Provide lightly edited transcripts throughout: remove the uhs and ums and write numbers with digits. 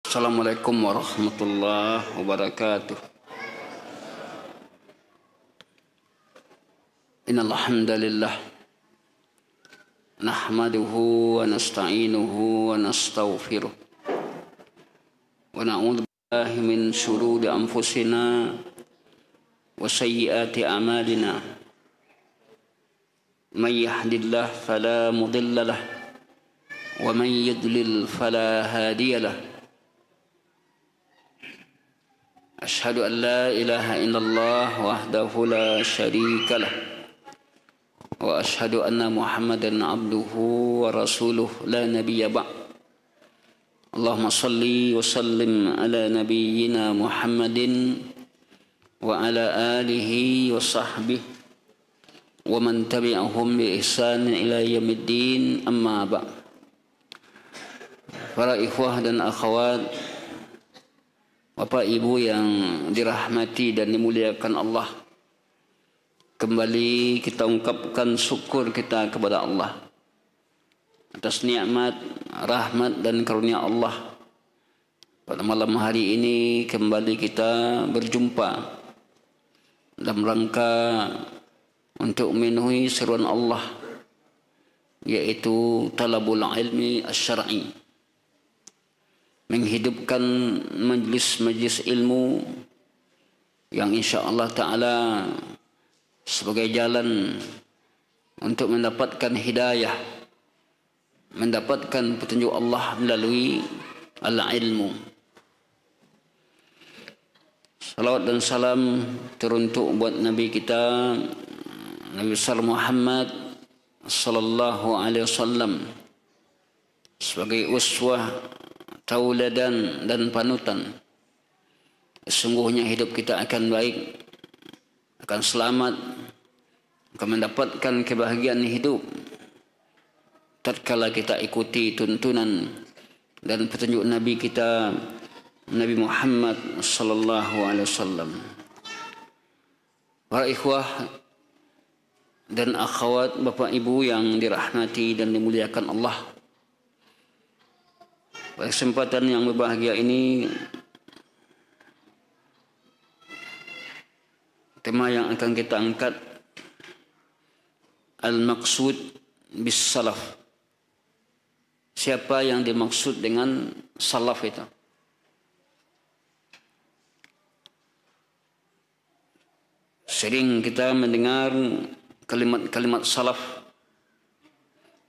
Assalamualaikum warahmatullahi wabarakatuh. Innal hamdalillah nahmaduhu wa nasta'inuhu wa nastaghfiruh wa na'udzu billahi min shururi anfusina wa sayyiati a'malina. May yahdihillahu fala mudilla lahu wa man yudlil fala hadiya lahu. Ashhadu an la ilaha illallah wahdahu la syarika lah wa ashhadu anna Muhammadan abduhu wa rasuluh la nabiyya ba'd. Allahumma salli wa sallim ala nabiyyina Muhammadin wa ala alihi wa sahbihi wa man tabi'ahum bi ihsan ila yaumiddin, amma ba'd. Para ikhwah dan akhwat, Bapak Ibu yang dirahmati dan dimuliakan Allah, kembali kita ungkapkan syukur kita kepada Allah atas nikmat, rahmat dan karunia Allah. Pada malam hari ini kembali kita berjumpa dalam rangka untuk memenuhi seruan Allah, yaitu talabul ilmi asy-syar'i, menghidupkan majlis-majlis ilmu yang insya-Allah Ta'ala sebagai jalan untuk mendapatkan hidayah, mendapatkan petunjuk Allah melalui al-ilmu. Salawat dan salam teruntuk buat Nabi kita, Nabi besar Muhammad sallallahu alaihi wasallam, sebagai uswah, tauladan dan panutan. Sesungguhnya hidup kita akan baik, akan selamat, akan mendapatkan kebahagiaan hidup tatkala kita ikuti tuntunan dan petunjuk Nabi kita, Nabi Muhammad sallallahu alaihi wasallam. Para ikhwah dan akhwat, Bapak Ibu yang dirahmati dan dimuliakan Allah, pada kesempatan yang berbahagia ini, tema yang akan kita angkat, al-maqsud bis salaf. Siapa yang dimaksud dengan salaf itu? Sering kita mendengar kalimat-kalimat salaf,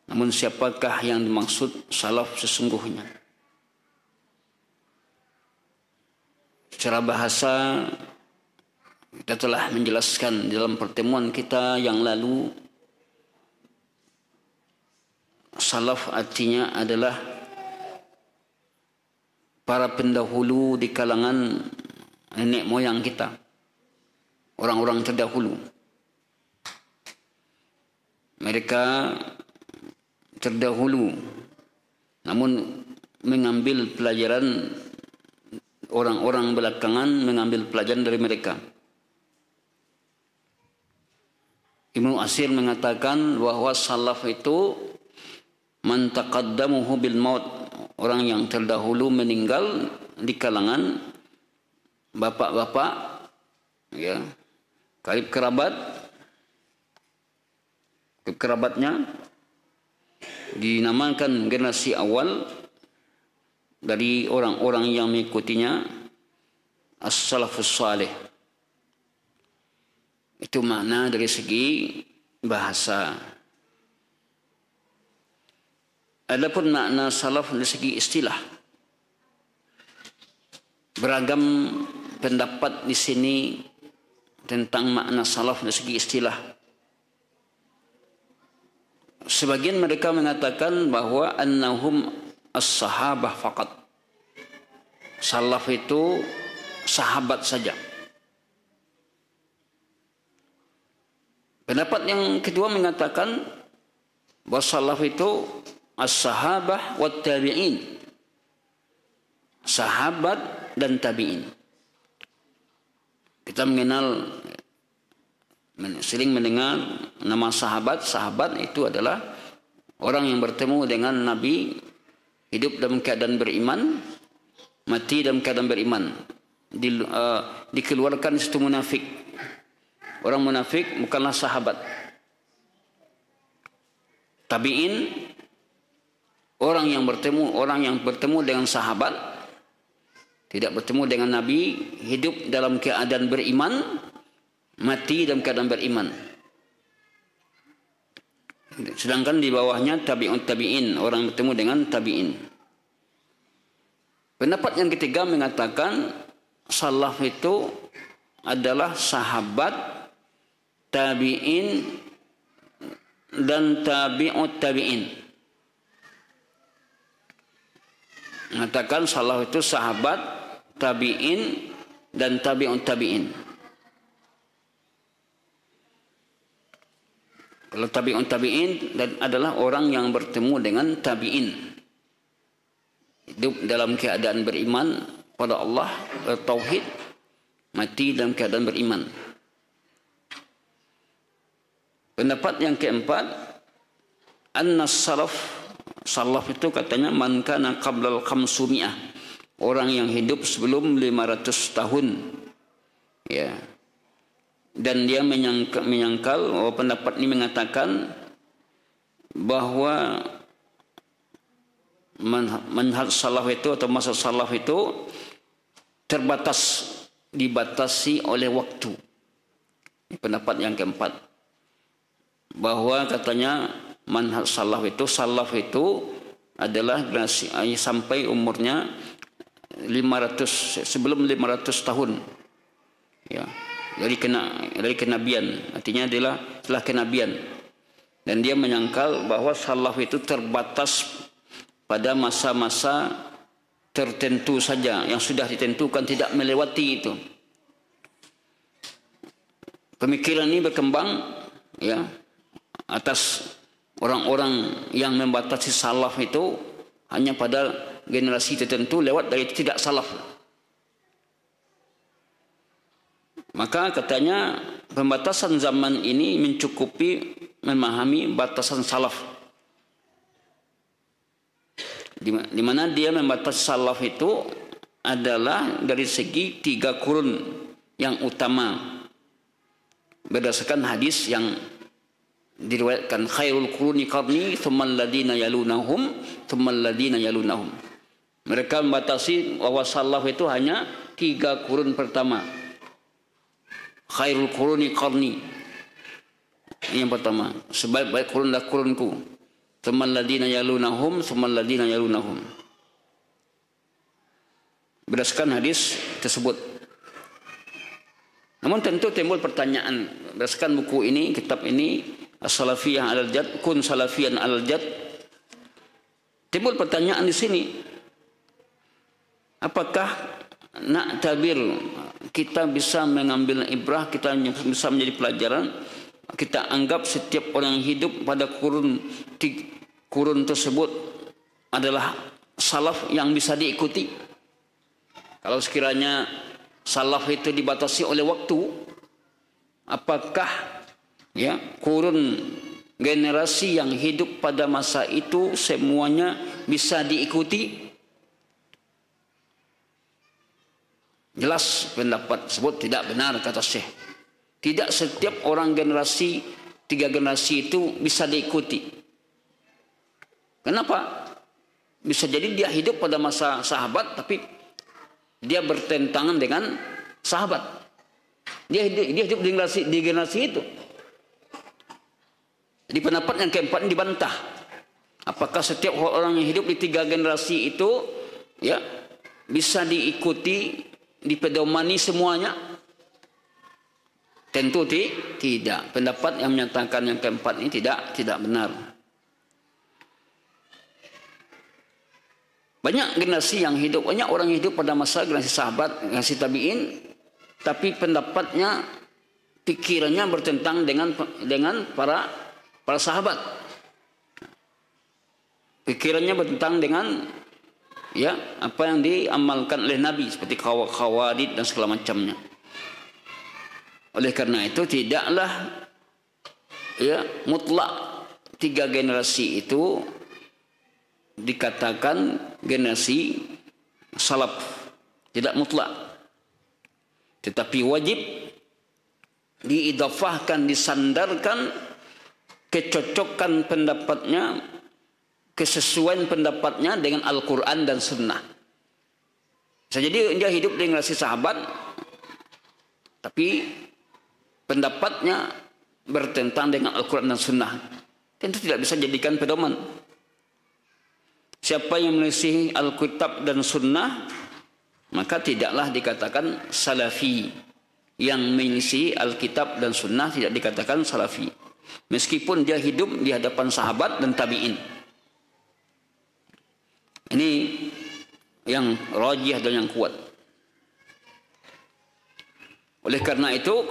namun siapakah yang dimaksud salaf sesungguhnya? Secara bahasa kita telah menjelaskan dalam pertemuan kita yang lalu, salaf artinya adalah para pendahulu di kalangan nenek moyang kita, orang-orang terdahulu. Mereka terdahulu namun mengambil pelajaran, orang-orang belakangan mengambil pelajaran dari mereka. Ibnu Asir mengatakan bahwa salaf itu man taqaddamuhu bil maut, orang yang terdahulu meninggal di kalangan bapak-bapak, ya, karib kerabatnya, dinamakan generasi awal dari orang-orang yang mengikutinya as-salafus salih. Itu makna dari segi bahasa. Adapun makna salaf dari segi istilah, beragam pendapat di sini tentang makna salaf dari segi istilah. Sebagian mereka mengatakan bahwa annahum as-sahabah faqat. Salaf itu sahabat saja. Pendapat yang kedua mengatakan bahwa salaf itu as-sahabah wa tabi'in, sahabat dan tabi'in. Kita sering mendengar nama sahabat. Sahabat itu adalah orang yang bertemu dengan Nabi, hidup dalam keadaan beriman, mati dalam keadaan beriman. Dikeluarkan situ munafik. Orang munafik bukanlah sahabat. Tabi'in, orang yang bertemu dengan sahabat, tidak bertemu dengan Nabi, hidup dalam keadaan beriman, mati dalam keadaan beriman. Sedangkan di bawahnya tabi'un tabi'in, orang bertemu dengan tabi'in. Pendapat yang ketiga mengatakan salaf itu adalah sahabat, tabi'in, dan tabi'ut tabi'in. Mengatakan salaf itu sahabat, tabi'in, dan tabi'ut tabi'in. Kalau tabi'ut tabi'in adalah orang yang bertemu dengan tabi'in, hidup dalam keadaan beriman pada Allah, bertauhid, mati dalam keadaan beriman. Pendapat yang keempat, anna salaf itu katanya man kana qablal khamsumiyah, orang yang hidup sebelum 500 tahun. Ya. Dan dia menyangkal bahwa pendapat ini mengatakan bahwa manhaj salaf itu atau masa salaf itu dibatasi oleh waktu. Ini pendapat yang keempat. Bahwa katanya manhaj salaf itu adalah generasi sampai umurnya 500, sebelum 500 tahun. Ya, dari kenabian, artinya adalah setelah kenabian. Dan dia menyangkal bahwa salaf itu terbatas pada masa-masa tertentu saja, yang sudah ditentukan, tidak melewati itu. Pemikiran ini berkembang, ya, atas orang-orang yang membatasi salaf itu hanya pada generasi tertentu lewat dari tidak salaf. Maka katanya pembatasan zaman ini mencukupi memahami batasan salaf. Di mana dia membatasi salaf itu adalah dari segi 3 kurun yang utama. Berdasarkan hadis yang diriwayatkan, khairul quruni qarni tsummal ladina yalunahum tsummal ladina yalunahum. Mereka membatasi bahwa salaf itu hanya 3 kurun pertama. Khairul quruni qarni, ini yang pertama, sebaik-baik kurun adalah kurunku. Tsummal ladina yalunahum tsummal ladina yalunahum. Berdasarkan hadis tersebut. Namun tentu timbul pertanyaan berdasarkan buku ini, kitab ini, As-Salafiyah alal Jad, Kun Salafiyan alal Jad. Timbul pertanyaan di sini, apakah nak tabir kita bisa mengambil ibrah, kita bisa menjadi pelajaran, kita anggap setiap orang yang hidup pada kurun tersebut adalah salaf yang bisa diikuti? Kalau sekiranya salaf itu dibatasi oleh waktu, apakah ya kurun generasi yang hidup pada masa itu semuanya bisa diikuti? Jelas pendapat tersebut tidak benar, kata Syekh. Tidak setiap orang generasi 3 generasi itu bisa diikuti. Kenapa? Bisa jadi dia hidup pada masa sahabat tapi dia bertentangan dengan sahabat. Dia hidup di generasi itu. Di pendapat yang keempat ini dibantah. Apakah setiap orang yang hidup di 3 generasi itu ya bisa diikuti, dipedomani semuanya? Tentu tidak. Pendapat yang menyatakan yang keempat ini tidak benar. Banyak generasi yang hidup, banyak orang yang hidup pada masa generasi sahabat, generasi tabi'in, tapi pendapatnya, pikirannya bertentang dengan para sahabat. Pikirannya bertentang dengan ya apa yang diamalkan oleh Nabi, seperti khawarij dan segala macamnya. Oleh karena itu tidaklah ya mutlak 3 generasi itu dikatakan generasi salaf. tidak mutlak. Tetapi wajib diidafahkan, disandarkan kecocokan pendapatnya, kesesuaian pendapatnya dengan Al-Quran dan Sunnah. Bisa jadi dia hidup di generasi sahabat, tapi pendapatnya bertentangan dengan Al-Quran dan Sunnah. Tentu tidak bisa jadikan pedoman. Siapa yang menyelisihi Alkitab dan Sunnah, maka tidaklah dikatakan salafi. Yang menyelisihi Alkitab dan Sunnah tidak dikatakan salafi, meskipun dia hidup di hadapan sahabat dan tabi'in. Ini yang rajih dan yang kuat. Oleh karena itu,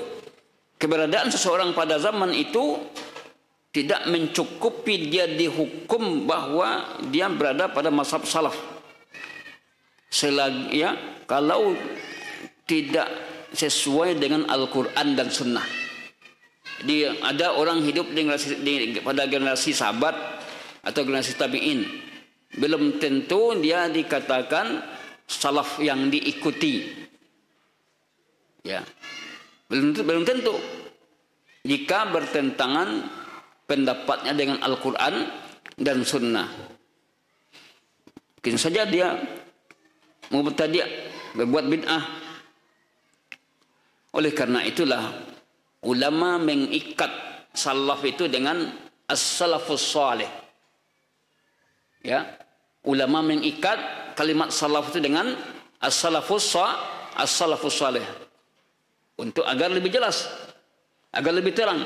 keberadaan seseorang pada zaman itu tidak mencukupi dia dihukum bahwa dia berada pada mazhab salaf. Selagi ya, kalau tidak sesuai dengan Al-Quran dan Sunnah. Jadi ada orang hidup pada generasi sahabat atau generasi tabi'in, belum tentu dia dikatakan salaf yang diikuti. Ya, belum tentu. Jika bertentangan pendapatnya dengan Al-Quran dan Sunnah, mungkin saja dia mubtadi', berbuat bid'ah. Oleh karena itulah ulama mengikat salaf itu dengan as-salafus salih. Ya, ulama mengikat kalimat salaf itu dengan as-salafus salih untuk agar lebih jelas, agar lebih terang.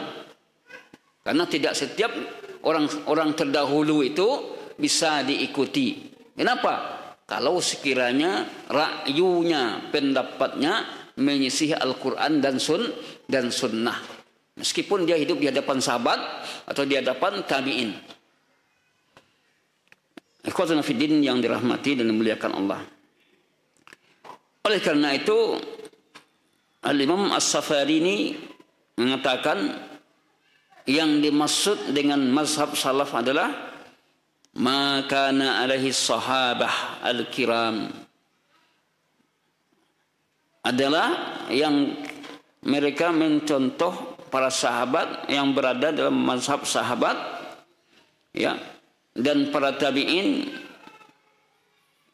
Karena tidak setiap orang terdahulu itu bisa diikuti. Kenapa? Kalau sekiranya ra'yunya, pendapatnya menyisihi Al-Quran dan Sunnah, meskipun dia hidup di hadapan sahabat atau di hadapan tabi'in. Ikhwatuna fiddin yang dirahmati dan dimuliakan Allah. Oleh karena itu, Al-Imam As-Safarini mengatakan yang dimaksud dengan mazhab salaf adalah ma kana alaihi sahabah al-kiram, adalah yang mereka mencontoh para sahabat yang berada dalam mazhab sahabat, ya, dan para tabi'in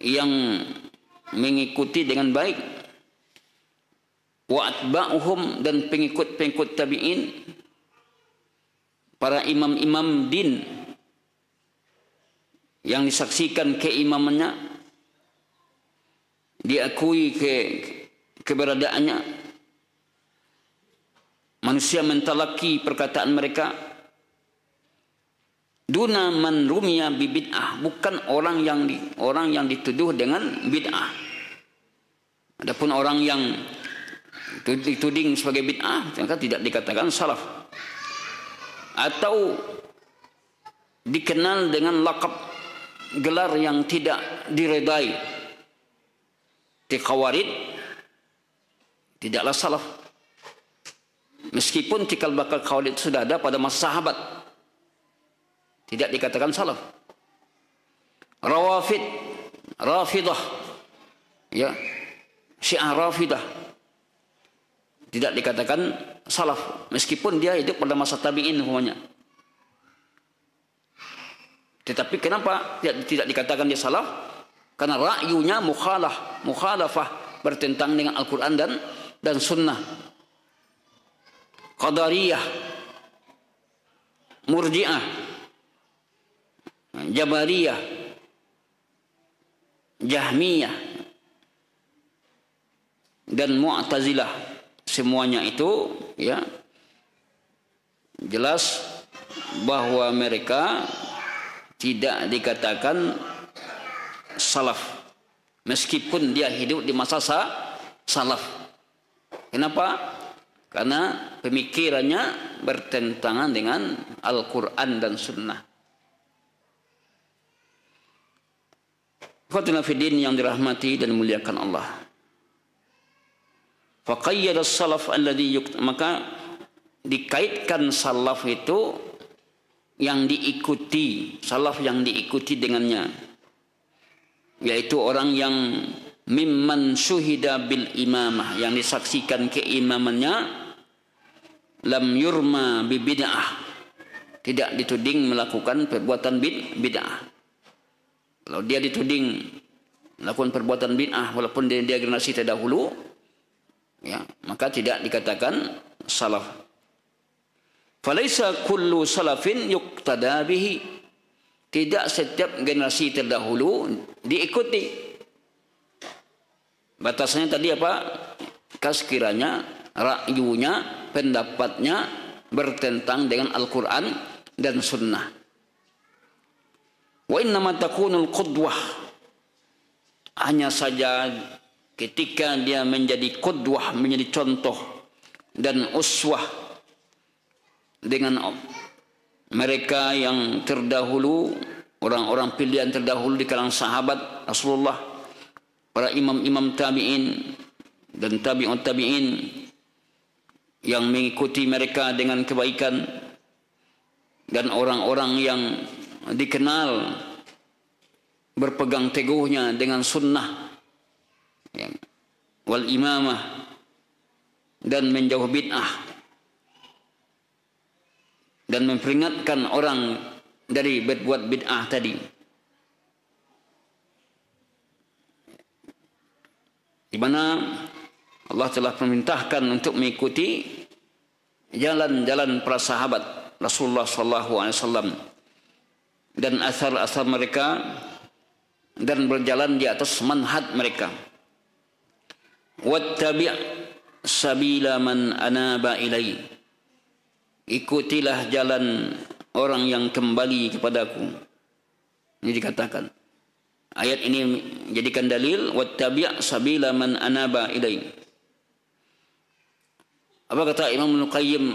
yang mengikuti dengan baik, wa atba'uhum, dan pengikut-pengikut tabi'in, para imam-imam din yang disaksikan keimamannya, diakui keberadaannya, manusia mentalaki perkataan mereka. Duna man rumiya bi bid'ah, bukan orang yang dituduh dengan bid'ah. Adapun orang yang dituding sebagai bid'ah, maka tidak dikatakan salaf. Atau dikenal dengan lakap gelar yang tidak diredai, Khawarij, tidaklah salaf. Meskipun cikal bakal Khawarij sudah ada pada masa sahabat, tidak dikatakan salaf. Rafidah, ya, Syiah Rafidah, tidak dikatakan salaf, meskipun dia hidup pada masa tabi'in semuanya. Tetapi kenapa tidak dikatakan dia salaf? Karena ra'yunya mukhalafah, bertentangan dengan Al-Quran dan Sunnah. Qadariyah, Murji'ah, Jabariyah, Jahmiyah, dan Mu'tazilah, semuanya itu, ya, jelas bahwa mereka tidak dikatakan salaf, meskipun dia hidup di masa salaf. Kenapa? Karena pemikirannya bertentangan dengan Al-Quran dan Sunnah. Ikhwatul fiddin yang dirahmati dan dimuliakan Allah. Faqayyada as-salaf alladhi maka dikaitkan salaf itu yang diikuti, salaf yang diikuti dengannya, yaitu orang yang mimman syuhida bil imamah, yang disaksikan keimamannya, lam yurma bi bid'ah, tidak dituding melakukan perbuatan bid'ah. Kalau dia dituding melakukan perbuatan bid'ah walaupun dia generasi terdahulu, ya, maka tidak dikatakan salaf. Falaisa kullu salafin yuqtada bihi, tidak setiap generasi terdahulu diikuti. Batasannya tadi apa? Sekiranya ra'yunya, pendapatnya bertentang dengan Al-Quran dan Sunnah. Wa innama takunul qudwah, hanya saja ketika dia menjadi qudwah, menjadi contoh dan uswah dengan mereka yang terdahulu, orang-orang pilihan terdahulu di kalangan sahabat Rasulullah, para imam-imam tabi'in dan tabi'ut tabi'in yang mengikuti mereka dengan kebaikan, dan orang-orang yang dikenal berpegang teguhnya dengan sunnah, ya, wal imamah, dan menjauh bid'ah, dan memperingatkan orang dari berbuat bid'ah tadi. Di mana Allah telah memerintahkan untuk mengikuti jalan-jalan para sahabat Rasulullah SAW dan asar-asar mereka, dan berjalan di atas manhaj mereka. Wattabi' sabila man anaba ilai, ikutilah jalan orang yang kembali kepadaku. Ini dikatakan, ayat ini jadikan dalil, wattabi' sabila man anaba ilai. Apa kata Imam Ibnu Qayyim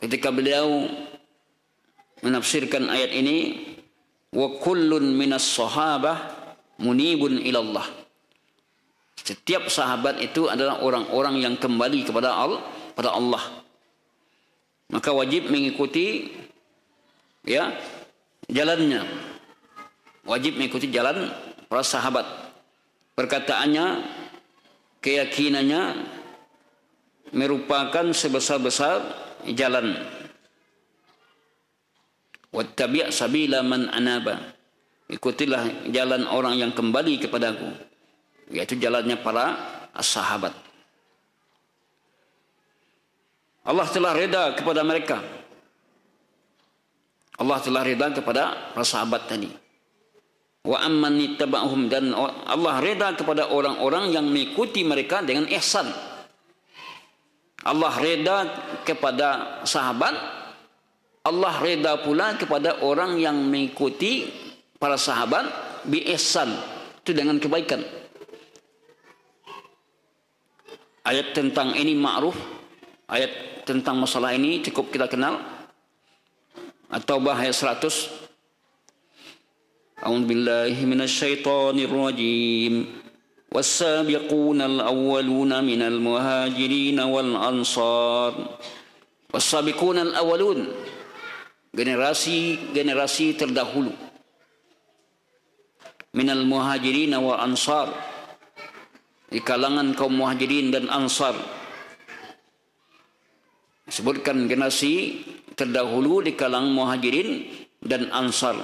ketika beliau menafsirkan ayat ini? Wa kullun minas sahabah munibun ilallah. Setiap sahabat itu adalah orang-orang yang kembali kepada Allah. Maka wajib mengikuti, ya, jalannya. Wajib mengikuti jalan para sahabat. Perkataannya, keyakinannya merupakan sebesar-besar jalan. Wattabi' sabila man anaba, ikutilah jalan orang yang kembali kepadaku, yaitu jalannya para sahabat. Allah telah reda kepada mereka. Allah telah reda kepada para sahabat tadi. Wa amman ittaba'hum, dan Allah reda kepada orang-orang yang mengikuti mereka dengan ihsan. Allah reda kepada sahabat, Allah reda pula kepada orang yang mengikuti para sahabat bi ihsan, itu dengan kebaikan. Ayat tentang ini ma'ruf, ayat tentang masalah ini cukup kita kenal. At-Taubah ayat 100. A'udzu billahi minasyaitonir rajim. Was-sabiqunal awwaluna minal muhajirin wal ansar. Was-sabiqunal awwalun, generasi terdahulu, minal muhajirin wal ansar, di kalangan kaum muhajirin dan ansar. Disebutkan generasi terdahulu di kalangan muhajirin dan ansar.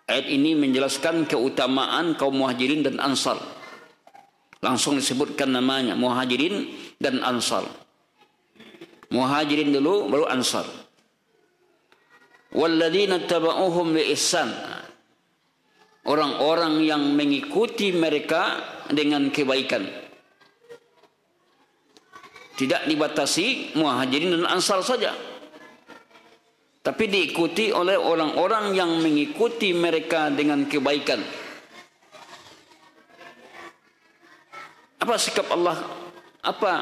Ayat ini menjelaskan keutamaan kaum muhajirin dan ansar. Langsung disebutkan namanya, muhajirin dan ansar. Muhajirin dulu, baru ansar. Walladzina taba'uhum bi ihsan, orang-orang yang mengikuti mereka dengan kebaikan. Tidak dibatasi muhajirin dan ansar saja, tapi diikuti oleh orang-orang yang mengikuti mereka dengan kebaikan. Apa sikap Allah? Apa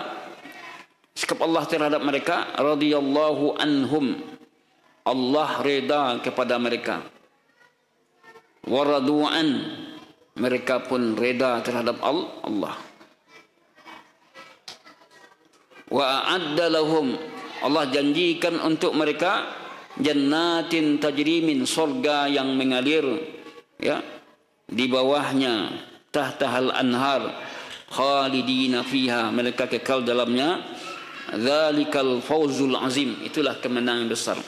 sikap Allah terhadap mereka? Radhiyallahu anhum, Allah reda kepada mereka. Waradu'an, mereka pun reda terhadap Allah. Wa a'adda lahum, Allah janjikan untuk mereka jannatin tajri min, surga yang mengalir, ya, di bawahnya tahtahal anhar khalidina fiha, mereka kekal dalamnya. Dzalikal fawzul azim, itulah kemenangan besar.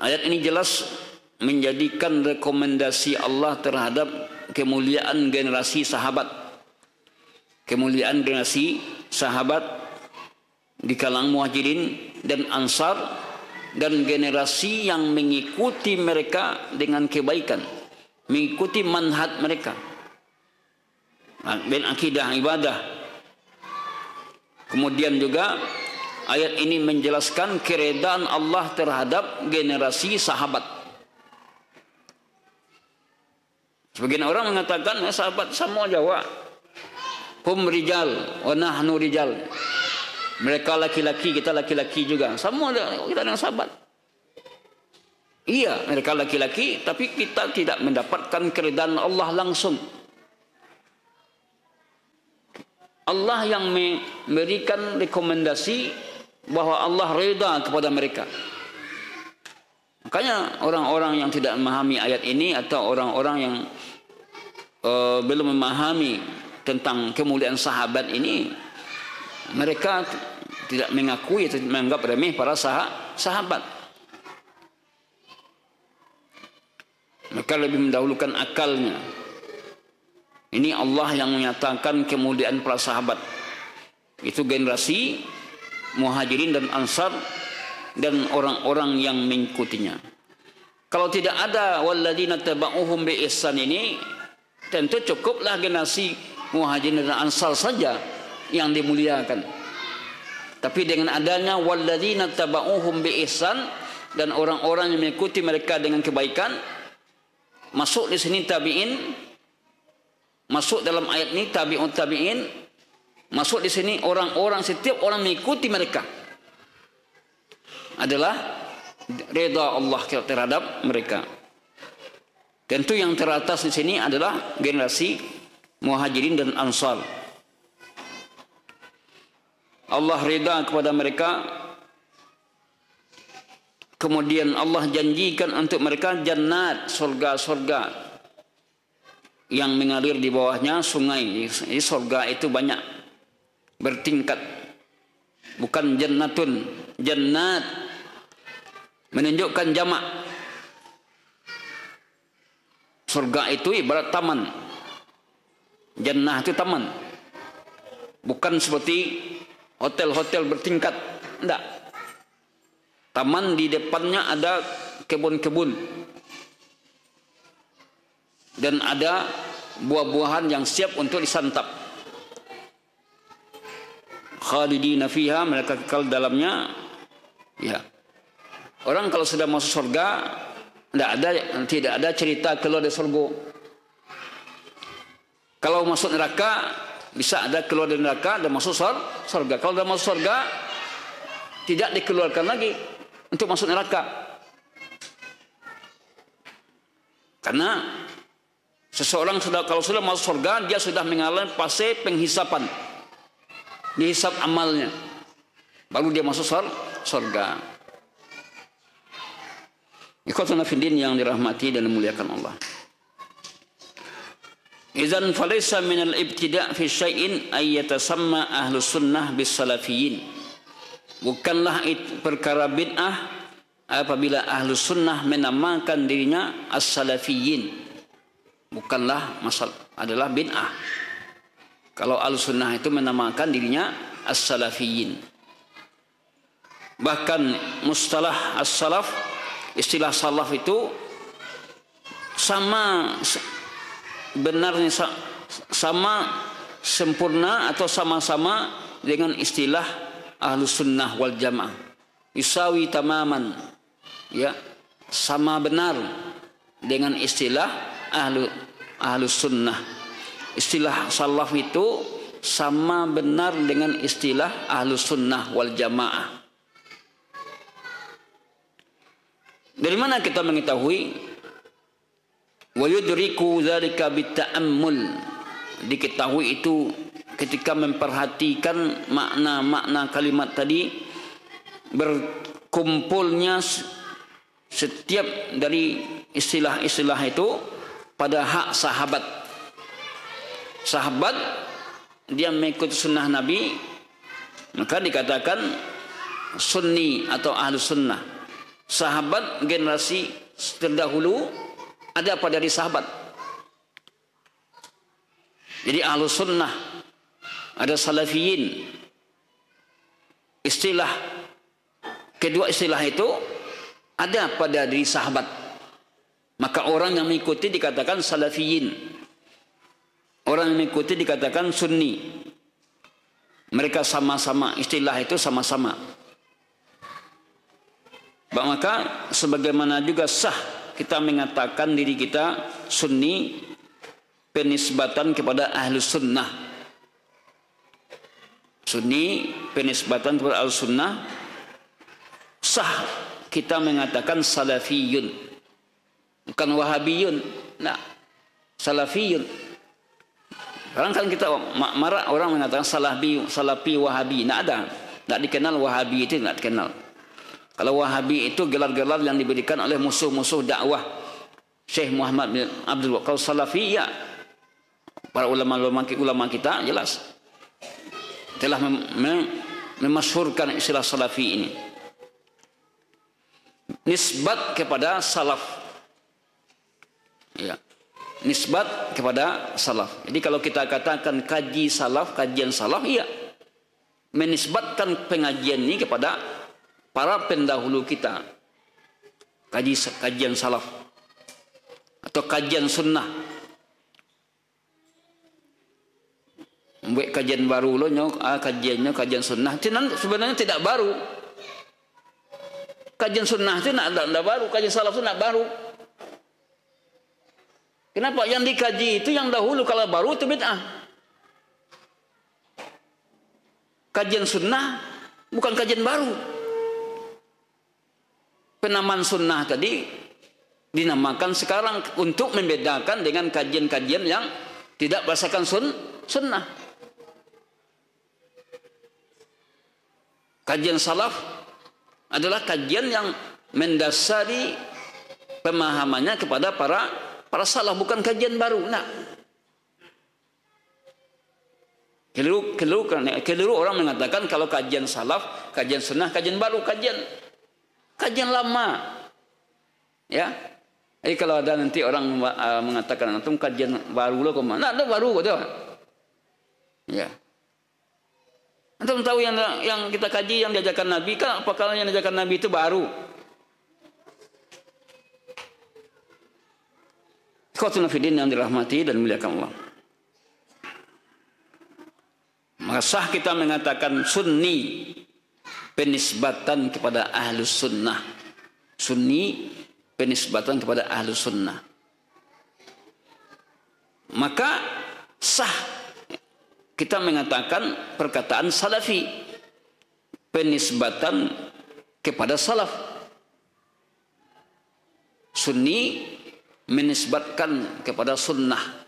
Ayat ini jelas menjadikan rekomendasi Allah terhadap kemuliaan generasi sahabat. Kemuliaan generasi sahabat di kalangan Muhajirin dan Ansar, dan generasi yang mengikuti mereka dengan kebaikan, mengikuti manhaj mereka dan akidah ibadah. Kemudian juga ayat ini menjelaskan keredaan Allah terhadap generasi sahabat. Sebagian orang mengatakan sahabat semua Jawa, hum rijal wa nahnu rijal. Mereka laki-laki, kita laki-laki juga. Semua kita dengan sahabat. Iya, mereka laki-laki, tapi kita tidak mendapatkan keridhaan Allah langsung. Allah yang memberikan rekomendasi bahwa Allah reda kepada mereka. Makanya orang-orang yang tidak memahami ayat ini, atau orang-orang yang belum memahami tentang kemuliaan sahabat ini, mereka tidak mengakui atau menganggap remeh para sahabat. Mereka lebih mendahulukan akalnya. Ini Allah yang menyatakan kemuliaan para sahabat. Itu generasi Muhajirin dan Ansar dan orang-orang yang mengikutinya. Kalau tidak ada walladzina tabauhum bi ihsan ini, tentu cukuplah generasi Muhajirin dan Ansar saja yang dimuliakan. Tapi dengan adanya walladzina tabauhum bi ihsan dan orang-orang yang mengikuti mereka dengan kebaikan, masuk di sini tabi'in, masuk dalam ayat ini tabi'un tabi'in, masuk di sini orang-orang, setiap orang mengikuti mereka adalah reda Allah terhadap mereka. Tentu yang teratas di sini adalah generasi Muhajirin dan Ansar. Allah reda kepada mereka. Kemudian Allah janjikan untuk mereka jannat, surga-surga yang mengalir di bawahnya sungai. Jadi surga itu banyak bertingkat. Bukan jannatun, jannat menunjukkan jamak. Surga itu ibarat taman. Jannah itu taman. Bukan seperti hotel-hotel bertingkat. Tidak. Taman di depannya ada kebun-kebun. Dan ada buah-buahan yang siap untuk disantap. Khalidina fiha, mereka kekal dalamnya. Ya. Orang kalau sudah masuk surga, tidak ada cerita keluar dari surga. Kalau masuk neraka, bisa ada keluar dari neraka dan masuk surga. Kalau sudah masuk surga, tidak dikeluarkan lagi untuk masuk neraka. Karena seseorang kalau sudah masuk surga, dia sudah mengalami fase penghisapan, dihisap amalnya, baru dia masuk surga. Ikhwatuna fiddin yang dirahmati dan dimuliakan Allah. Idzan falaysa minal ibtida' fi syai'in ay yatasamma ahlus sunnah bis salafiyyin. Bukanlah perkara bid'ah apabila ahlus sunnah menamakan dirinya as-salafiyyin. Bukanlah adalah bid'ah kalau ahlus sunnah itu menamakan dirinya as-salafiyyin. Bahkan mustalah as-salaf, istilah salaf itu sama benarnya, sama sempurna atau sama-sama dengan istilah Ahlus Sunnah wal Jamaah. Yusawi tamaman, ya, sama benar dengan istilah Ahlus Sunnah. Istilah salaf itu sama benar dengan istilah Ahlus Sunnah wal Jamaah. Dari mana kita mengetahui? Wa yudriku dzalika bitta'ammul. Diketahui itu ketika memperhatikan makna-makna kalimat tadi, berkumpulnya setiap dari istilah-istilah itu pada hak sahabat. Sahabat dia mengikuti sunnah Nabi, maka dikatakan sunni atau ahlu sunnah. Sahabat generasi terdahulu ada apa dari sahabat? Jadi ahlu sunnah, ada salafiyin. Istilah kedua istilah itu ada pada diri sahabat. Maka orang yang mengikuti dikatakan salafiyin. Orang yang mengikuti dikatakan sunni. Mereka sama-sama, istilah itu sama-sama. Maka sebagaimana juga sah kita mengatakan diri kita sunni penisbatan kepada ahlu sunnah. Sunni penisbatan kepada ahlu sunnah. Sah kita mengatakan salafiyun, bukan wahabiyun. Nah, salafiyun. Sekarang kan kita marah orang mengatakan salafi wahabi. Nah, ada. Tak dikenal wahabi itu, tak dikenal. Kalau wahabi itu gelar-gelar yang diberikan oleh musuh-musuh dakwah Syekh Muhammad bin Abdul Wahab. Kalau salafi ya para ulama kita jelas telah memasyhurkan istilah salafi ini. Nisbat kepada salaf. Ya. Nisbat kepada salaf. Jadi kalau kita katakan kaji salaf, kajian salaf, iya. Menisbatkan pengajian ini kepada para pendahulu kita. Kajian salaf. Atau kajian sunnah. Membuat kajian baru loh, kajiannya kajian sunnah. Sebenarnya tidak baru. Kajian sunnah itu tidak baru. Kajian salaf itu tidak baru. Kenapa? Yang dikaji itu yang dahulu, kalau baru itu bid'ah. Kajian sunnah bukan kajian baru. Penamaan sunnah tadi dinamakan sekarang untuk membedakan dengan kajian-kajian yang tidak berdasarkan sunnah. Kajian salaf adalah kajian yang mendasari pemahamannya kepada para salaf, bukan kajian baru. Nah, keliru orang mengatakan kalau kajian salaf, kajian sunnah, kajian baru, kajian lama. Ya. Jadi kalau ada nanti orang mengatakan antum kajian baru loh kemana? Nah, itu baru betul. Ya. Antum tahu yang kita kaji yang diajarkan Nabi kan, apakah yang diajarkan Nabi itu baru? Ikhwatul fillah yang dirahmati dan dimuliakan Allah. Maka sah kita mengatakan sunni penisbatan kepada ahlus sunnah. Sunni penisbatan kepada ahlus sunnah. Maka sah kita mengatakan perkataan salafi penisbatan kepada salaf. Sunni menisbatkan kepada sunnah.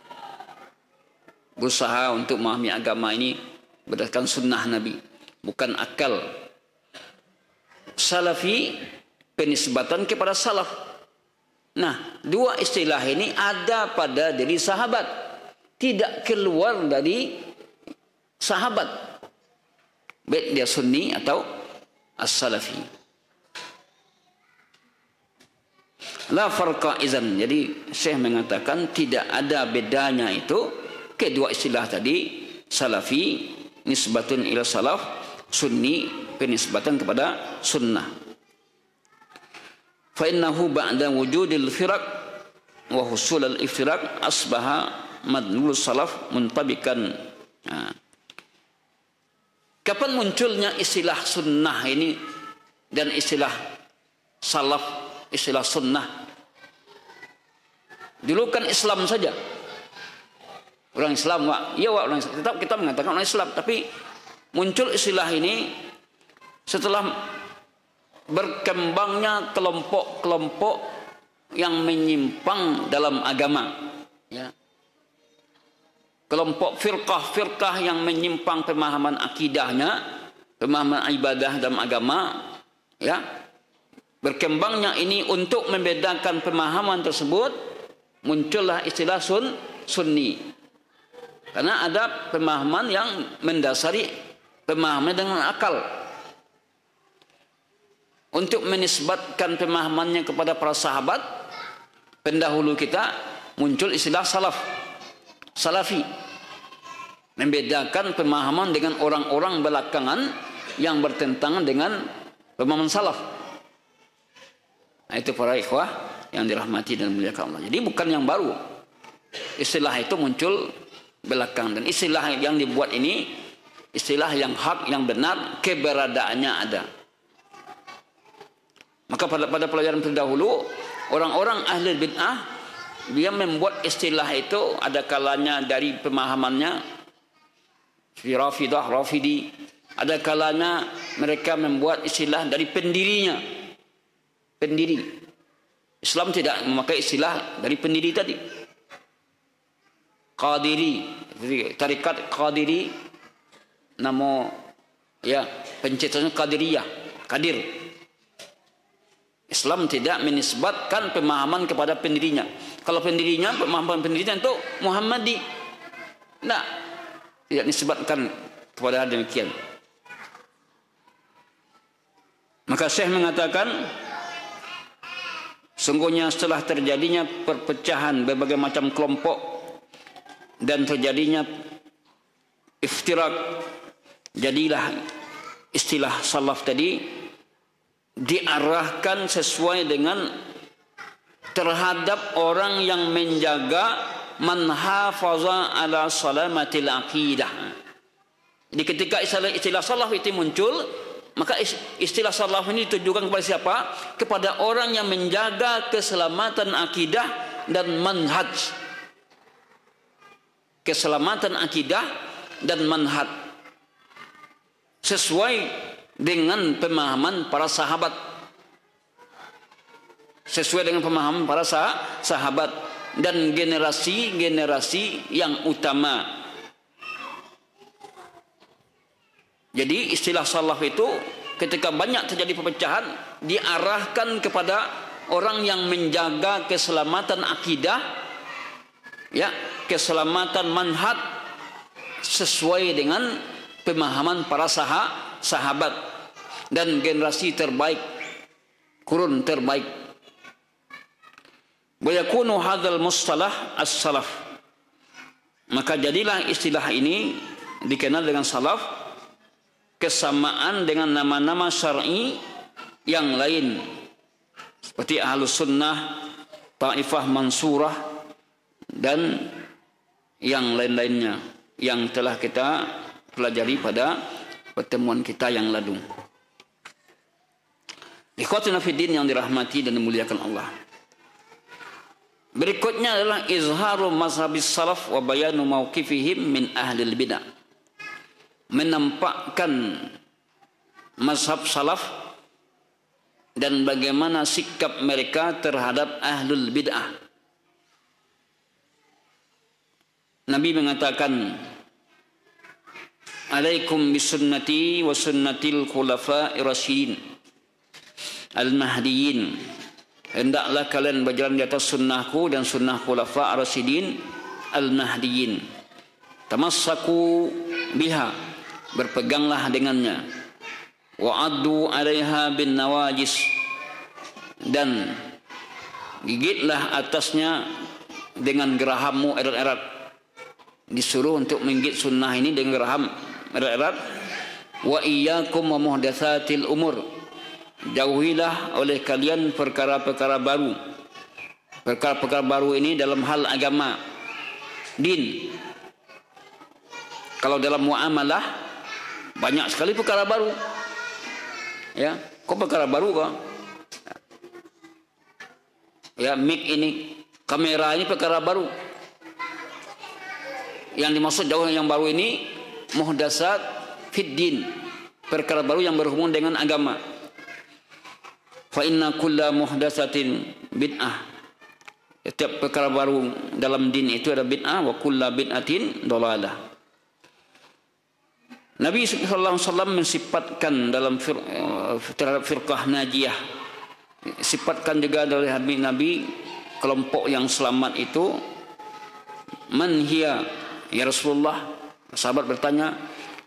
Berusaha untuk memahami agama ini berdasarkan sunnah Nabi, bukan akal. Salafi penisbatan kepada salaf. Nah, dua istilah ini ada pada diri sahabat, tidak keluar dari sahabat, baik dia sunni atau as-salafi. La farqa izan. Jadi Syekh mengatakan tidak ada bedanya itu kedua istilah tadi, salafi nisbatun ila salaf, sunni penisbatan kepada sunnah. Fa innahu ba'da wujudil firaq wa husul al-iftiraq asbaha madlul salaf muntabikan. Nah, kapan munculnya istilah sunnah ini dan istilah salaf, istilah sunnah? Dulu kan Islam saja. Orang Islam, orang tetap kita mengatakan orang Islam, tapi muncul istilah ini setelah berkembangnya kelompok-kelompok yang menyimpang dalam agama. Ya. Kelompok firqah-firqah yang menyimpang pemahaman akidahnya, pemahaman ibadah dalam agama, ya. Berkembangnya ini untuk membedakan pemahaman tersebut, muncullah istilah sunni. Karena ada pemahaman yang mendasari pemahaman dengan akal. Untuk menisbatkan pemahamannya kepada para sahabat pendahulu kita, muncul istilah salaf, salafi, membedakan pemahaman dengan orang-orang belakangan yang bertentangan dengan pemahaman salaf. Nah, itu para ikhwah yang dirahmati dan dimuliakan Allah. Jadi bukan yang baru, istilah itu muncul belakang, dan istilah yang dibuat ini istilah yang hak, yang benar, keberadaannya ada. Maka pada pelajaran terdahulu, orang-orang ahli bid'ah dia membuat istilah itu ada kalanya dari pemahamannya Rafidah, Rafidi, ada kalanya mereka membuat istilah dari pendirinya, pendiri. Islam tidak memakai istilah dari pendiri tadi. Qadiri, tarikat Qadiri, nama ya pencetusnya Qadiriyah, Qadir. Islam tidak menisbatkan pemahaman kepada pendirinya. Kalau pendirinya, pemahaman pendirinya itu Muhammadi, tidak disebutkan kepada demikian. Maka Syekh mengatakan, sungguhnya setelah terjadinya perpecahan berbagai macam kelompok dan terjadinya iftirak, jadilah istilah salaf tadi diarahkan sesuai dengan terhadap orang yang menjaga manhafaza ala salamatil aqidah. Jadi ketika istilah salaf itu muncul, maka istilah salaf ini ditujukan kepada siapa? Kepada orang yang menjaga keselamatan akidah dan manhaj. Keselamatan akidah dan manhaj sesuai dengan pemahaman para sahabat, sesuai dengan pemahaman para sahabat dan generasi-generasi yang utama. Jadi istilah salaf itu ketika banyak terjadi perpecahan diarahkan kepada orang yang menjaga keselamatan akidah, ya, keselamatan manhaj sesuai dengan pemahaman para sahabat dan generasi terbaik, kurun terbaik. Wa yakunu hadzal mustalah as-salaf. Maka jadilah istilah ini dikenal dengan salaf, kesamaan dengan nama-nama syar'i yang lain seperti Ahlus Sunnah, Taifah Mansurah dan yang lain-lainnya yang telah kita pelajari pada pertemuan kita yang lalu. Ikhwatina fiddin yang dirahmati dan dimuliakan Allah. Berikutnya adalah izharu mazhabis salaf wa bayanu mauqifihim min ahlil bid'ah. Menampakkan mazhab salaf dan bagaimana sikap mereka terhadap ahlul bid'ah. Nabi mengatakan, alaikum bisunnati wa sunnatil khulafa'ir rasyidin al-mahdiyyin. Hendaklah kalian berjalan di atas sunnahku dan sunnah khulafa' ar-rasyidin al-mahdiyyin. Tamassaku biha, berpeganglah dengannya. Wa'addu 'alaiha bin nawajis, dan gigitlah atasnya dengan gerahammu erat-erat. Disuruh untuk menggigit sunnah ini dengan geraham erat-erat. Wa iyyakum wa muhdatsatil umur, jauhilah oleh kalian perkara-perkara baru. Perkara-perkara baru ini dalam hal agama, din. Kalau dalam muamalah banyak sekali perkara baru. Ya, kok perkara baru kok? Ya, mic ini, kamera ini perkara baru. Yang dimaksud jauh yang baru ini muhdatsat fid din, perkara baru yang berhubungan dengan agama. Fa inna kulla muhdatsatin bid'ah, setiap perkara baru dalam din itu ada bid'ah. Wa kulla bid'atin dhalalah. Nabi sallallahu alaihi wasallam mensifatkan dalam terhadap firqah najiyah, sifatkan juga dari Nabi kelompok yang selamat itu, man hiya ya Rasulullah. Sahabat bertanya,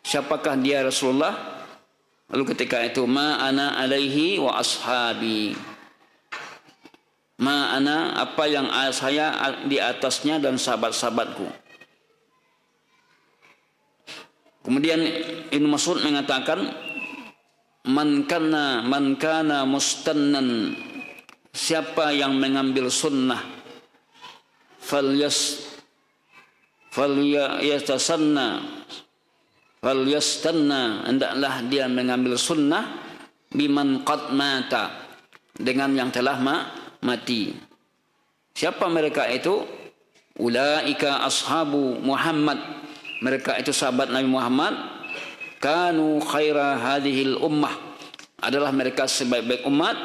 siapakah dia Rasulullah? Lalu ketika itu, ma ana alaihi wa ashabi. Ma ana, apa yang saya di atasnya dan sahabat-sahabatku. Kemudian Ibnu Mas'ud mengatakan, man kana mustannan, siapa yang mengambil sunnah, falyastanna, hendaklah dia mengambil sunnah, biman qad mata, dengan yang telah mati. Siapa mereka itu? Ulaika ashabu Muhammad, mereka itu sahabat Nabi Muhammad. Kanu khaira hadhil ummah, adalah mereka sebaik-baik umat.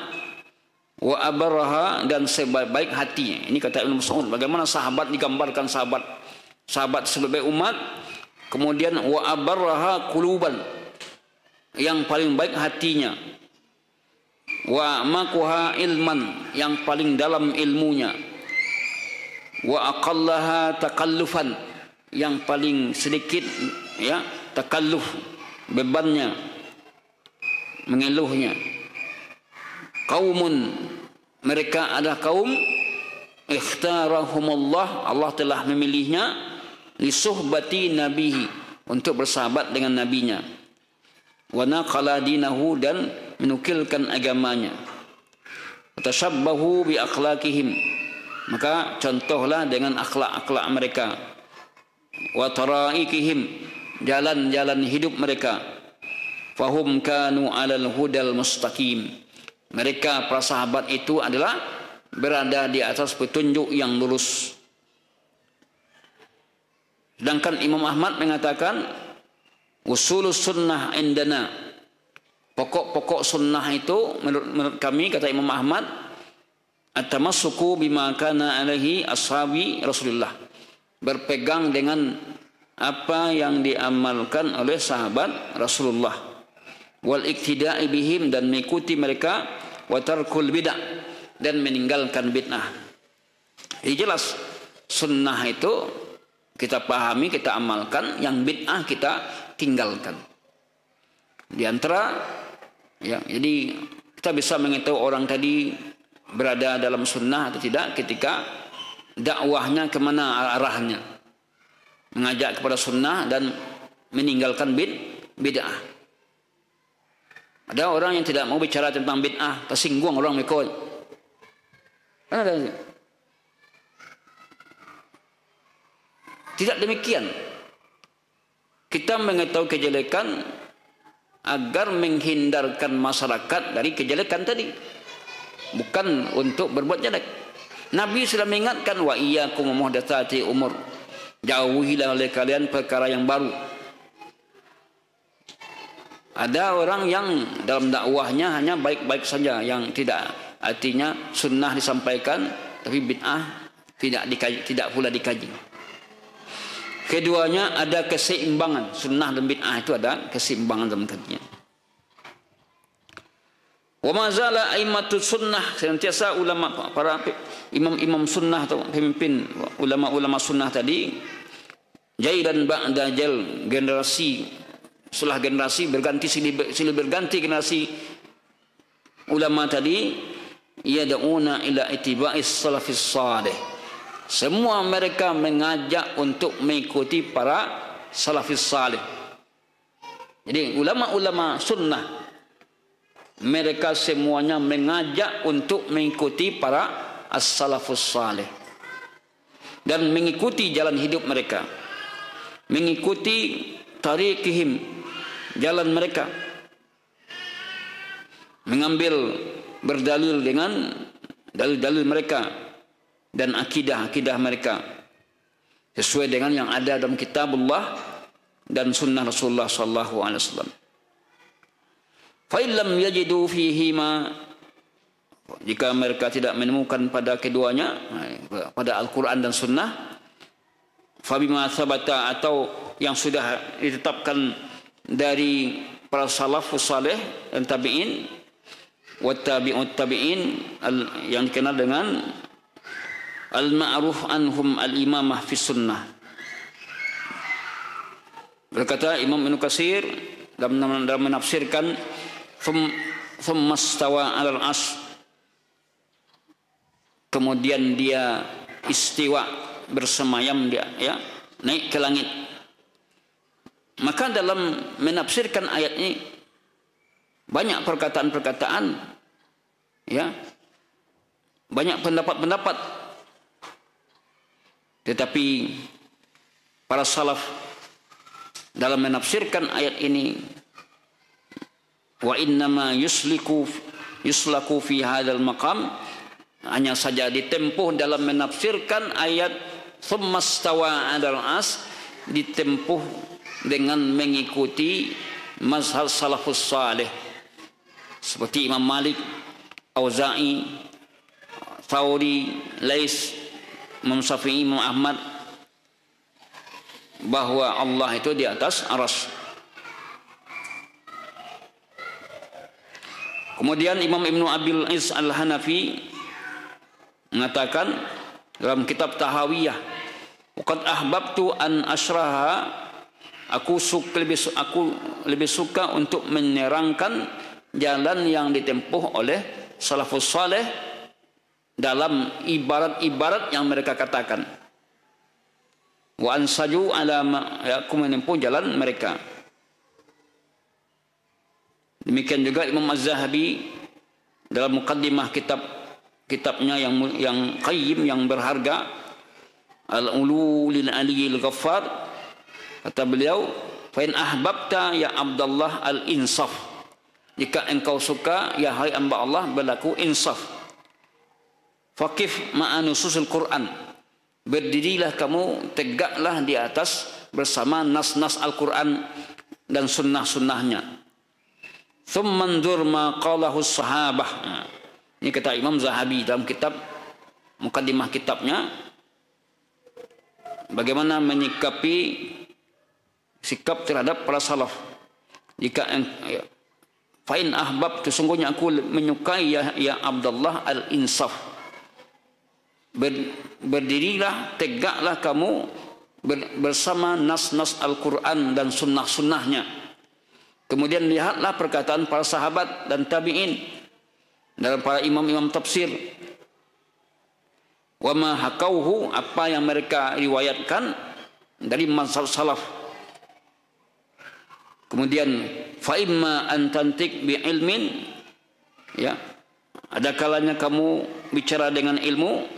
Wa abarraha, dan sebaik-baik hati. Ini kata Ibnu Mas'ud. Bagaimana sahabat digambarkan sahabat sebaik umat. Kemudian wa abarraha quluban, yang paling baik hatinya. Wa maquha ilman, yang paling dalam ilmunya. Wa aqallaha takallufan, yang paling sedikit ya takalluf, bebannya, mengeluhnya. Qaumun, mereka adalah kaum ikhtarahumullah, Allah telah memilihnya, lisuhbati nabihi, untuk bersahabat dengan nabinya. Wa naqala dinahu, dan menukilkan agamanya. Tashabbahu bi akhlaqihim, maka contohlah dengan akhlak-akhlak mereka. Wa taraikihim, jalan-jalan hidup mereka. Fahum kanu alal hudal mustaqim, mereka para sahabat itu adalah berada di atas petunjuk yang lurus. Sedangkan Imam Ahmad mengatakan, usulus sunnah indana, pokok-pokok sunnah itu menurut kami, kata Imam Ahmad, at-tamassuku bima kana alaihi ashabi Rasulullah, berpegang dengan apa yang diamalkan oleh sahabat Rasulullah. Wal iktida'i bihim, dan mengikuti mereka. Wa tarkul bid'ah, dan meninggalkan bid'ah. Jadi jelas sunnah itu kita pahami, kita amalkan, yang bid'ah kita tinggalkan. Di antara ya, jadi kita bisa mengetahui orang tadi berada dalam sunnah atau tidak ketika dakwahnya kemana arahnya, mengajak kepada sunnah dan meninggalkan bid'ah. Ada orang yang tidak mau bicara tentang bid'ah, tersinggung orang mekon. Tidak demikian. Kita mengetahui kejelekan agar menghindarkan masyarakat dari kejelekan tadi, bukan untuk berbuat jelek. Nabi sudah mengingatkan, wa iyyakum muhdatsati umur, jauhilah oleh kalian perkara yang baru. Ada orang yang dalam dakwahnya hanya baik-baik saja, yang tidak, artinya sunnah disampaikan tapi bid'ah tidak pula dikaji. Keduanya ada keseimbangan, sunnah dan bid'ah itu ada keseimbangan dalam kajian. Wa mazala aimatus sunnah, senantiasa ulama, para imam-imam sunnah atau pemimpin ulama-ulama sunnah tadi, jailan ba'da jal, generasi setelah generasi berganti, silih berganti generasi ulama tadi, yad'una ila ittiba'is salafis salih, semua mereka mengajak untuk mengikuti para salafis salih. Jadi ulama-ulama sunnah mereka semuanya mengajak untuk mengikuti para as-salafus salih dan mengikuti jalan hidup mereka, mengikuti tariqihim, jalan mereka, mengambil berdalil dengan dalil-dalil mereka dan akidah-akidah mereka sesuai dengan yang ada dalam kitabullah dan sunnah Rasulullah sallallahu alaihi wasallam. Fa illam yajidu fihi ma, jika mereka tidak menemukan pada keduanya, pada Al-Quran dan sunnah, fa bima sabata, atau yang sudah ditetapkan dari para salafus saleh dan tabi'in, wa tabi'ut tabi'in, yang dikenal dengan al-ma'ruf anhum al-imamah fi sunnah, Berkata Imam Ibnu Katsir dalam menafsirkan thumma stawa 'alal 'arsy, kemudian dia istiwa, bersemayam dia, ya, naik ke langit. Maka dalam menafsirkan ayat ini banyak perkataan-perkataan, ya, banyak pendapat-pendapat. Tetapi para salaf dalam menafsirkan ayat ini, wa innama yuslaku fi hadzal maqam, hanya saja ditempuh dalam menafsirkan ayat tsumma stawa 'alal 'arsy, ditempuh dengan mengikuti mazhab salafus salih seperti Imam Malik, Auza'i, Thawri, Lais, Imam Syafi'i, Imam Ahmad, bahwa Allah itu di atas arsy. Kemudian Imam Ibnu Abil Iz Al-Hanafi mengatakan dalam kitab Tahawiyah, "Qad ahbabtu an asyraha", aku lebih suka untuk menerangkan jalan yang ditempuh oleh salafus saleh dalam ibarat-ibarat yang mereka katakan. Wa ansaju ala ma, ya, aku menempuh jalan mereka. Demikian juga Imam Az-Zahabi dalam muqaddimah kitabnya yang qayyim, yang berharga, Al-Ulu lil Aliyil Ghaffar, kata beliau, fa in ahbabta ya Abdullah al-insaf, jika engkau suka ya hai hamba Allah berlaku insaf, faqif ma'a nususil Quran, berdirilah kamu, tegaklah di atas bersama nas-nas Al-Quran dan sunnah-sunnahnya. Thumma anzur ma qalahu sahabah. Ini kata Imam Zahabi dalam kitab mukaddimah kitabnya, bagaimana menyikapi sikap terhadap para salaf. Jika fa in ahbab, sesungguhnya aku menyukai ya Abdullah al-insaf, berdirilah, tegaklah kamu bersama nas-nas Al-Quran dan sunnah-sunnahnya. Kemudian lihatlah perkataan para sahabat dan tabi'in, dalam para imam-imam tafsir, wa ma hakauhu, apa yang mereka riwayatkan dari mazhab salaf. Kemudian fa imma an tantik bi ilmin, ya, ada kalanya kamu bicara dengan ilmu,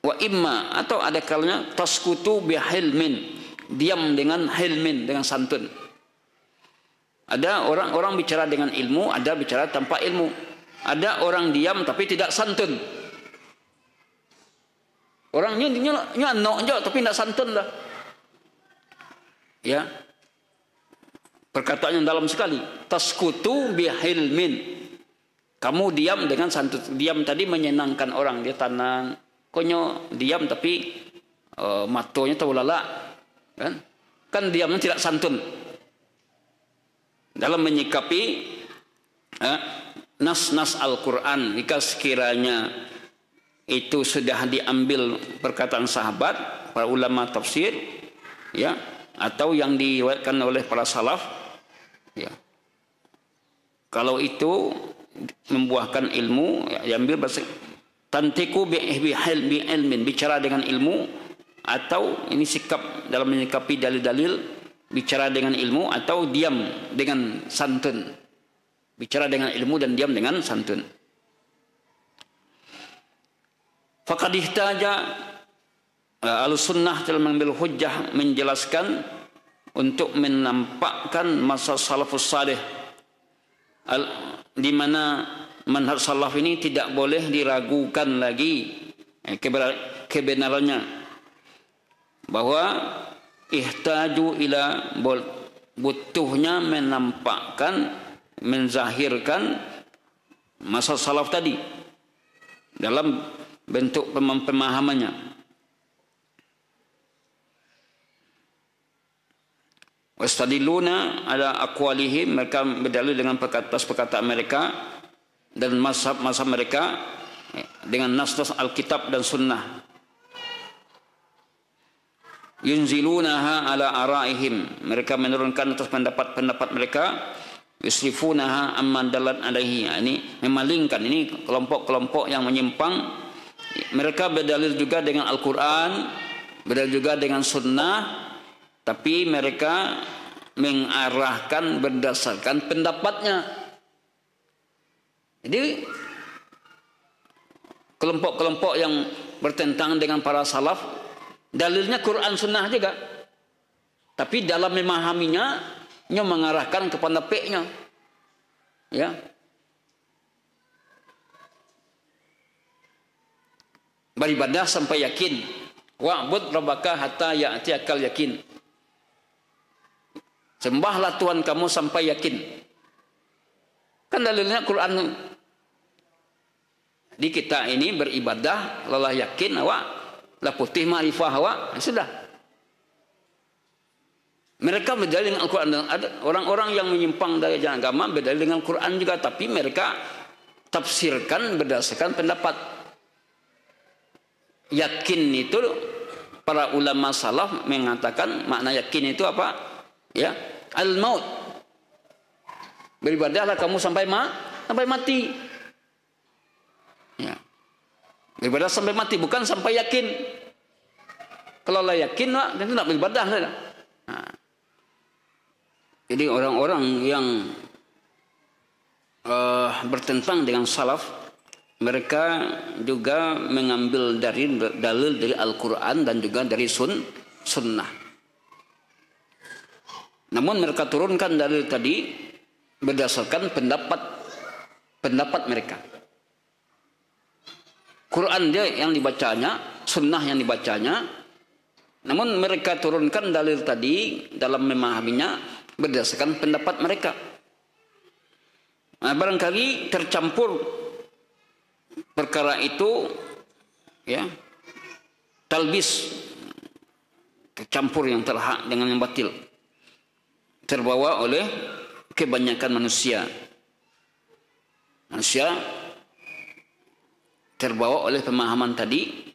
wa imma, atau ada kalanya taskutu bi hilmin, diam dengan hilmin, dengan santun. Ada orang-orang bicara dengan ilmu, ada bicara tanpa ilmu. Ada orang diam tapi tidak santun. Orangnya nyonok aja tapi tidak santun lah. Ya. Perkataan yang dalam sekali. Taskutu bihilmin. Kamu diam dengan santun. Diam tadi menyenangkan orang, dia tenang. Konyo diam tapi matonya tahu lala. Kan diamnya tidak santun. Dalam menyikapi nas-nas Al-Quran, jika sekiranya itu sudah diambil perkataan sahabat, para ulama tafsir, ya, atau yang diriwayatkan oleh para salaf, ya, kalau itu membuahkan ilmu, ya, diambil bahasa tantiku bi ilmin, bicara dengan ilmu, atau ini sikap dalam menyikapi dalil-dalil, bicara dengan ilmu atau diam dengan santun. Bicara dengan ilmu dan diam dengan santun. Faqad ihtaja al-sunnah dalam mengambil hujjah, menjelaskan untuk menampakkan masa salafus salih, di mana manhaj salaf ini tidak boleh diragukan lagi kebenarannya, bahwa ihtaju ila, butuhnya menampakkan, menzahirkan masa salaf tadi dalam bentuk pemahamannya. Wastadiluna ala aqwalihim, mereka berdalil dengan perkataan mereka dan mazhab mereka dengan nas-nas Alkitab dan Sunnah. yunzilunaha ala araihim, mereka menurunkan atas pendapat-pendapat mereka, yusrifunaha amman dalat alaihi, ini memalingkan, ini kelompok-kelompok yang menyimpang. Mereka berdalil juga dengan Al-Quran, berdalil juga dengan sunnah, tapi mereka mengarahkan berdasarkan pendapatnya. Jadi kelompok-kelompok yang bertentangan dengan para salaf, dalilnya Quran sunnah juga, tapi dalam memahaminya mengarahkan kepada pendapatnya, ya. Beribadah sampai yakin, wa'bud rabbaka hatta ya'tiyakal yakin, sembahlah Tuhan kamu sampai yakin. Kan dalilnya Quran. Di kita ini beribadah lelah yakin awak, la putih ma'rifah awak, sudah. Mereka berdalil dengan Al-Quran. Ada orang-orang yang menyimpang dari jalan agama berdalil dengan Quran juga, tapi mereka tafsirkan berdasarkan pendapat. Yakin itu para ulama salaf mengatakan makna yakin itu apa? Ya, al-maut. Beribadahlah kamu sampai mati. Ya. Beribadah sampai mati, bukan sampai yakin. Kalau lah yakin, itu tidak beribadah. Nah. Jadi orang-orang yang bertentang dengan salaf, mereka juga mengambil dari dalil dari Al-Quran dan juga dari sunnah. Namun mereka turunkan dalil tadi berdasarkan pendapat mereka. Quran dia yang dibacanya, sunnah yang dibacanya, namun mereka turunkan dalil tadi dalam memahaminya berdasarkan pendapat mereka. Nah, barangkali tercampur perkara itu, ya, talbis, tercampur yang terhak dengan yang batil, terbawa oleh kebanyakan manusia. Manusia terbawa oleh pemahaman tadi,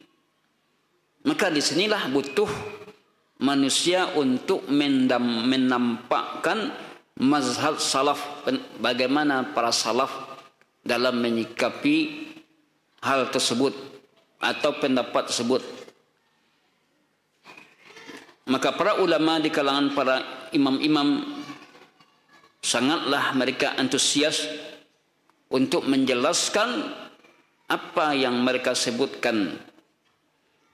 maka disinilah butuh manusia untuk menampakkan mazhab salaf, bagaimana para salaf dalam menyikapi hal tersebut atau pendapat tersebut. Maka para ulama di kalangan para imam-imam sangatlah mereka antusias untuk menjelaskan apa yang mereka sebutkan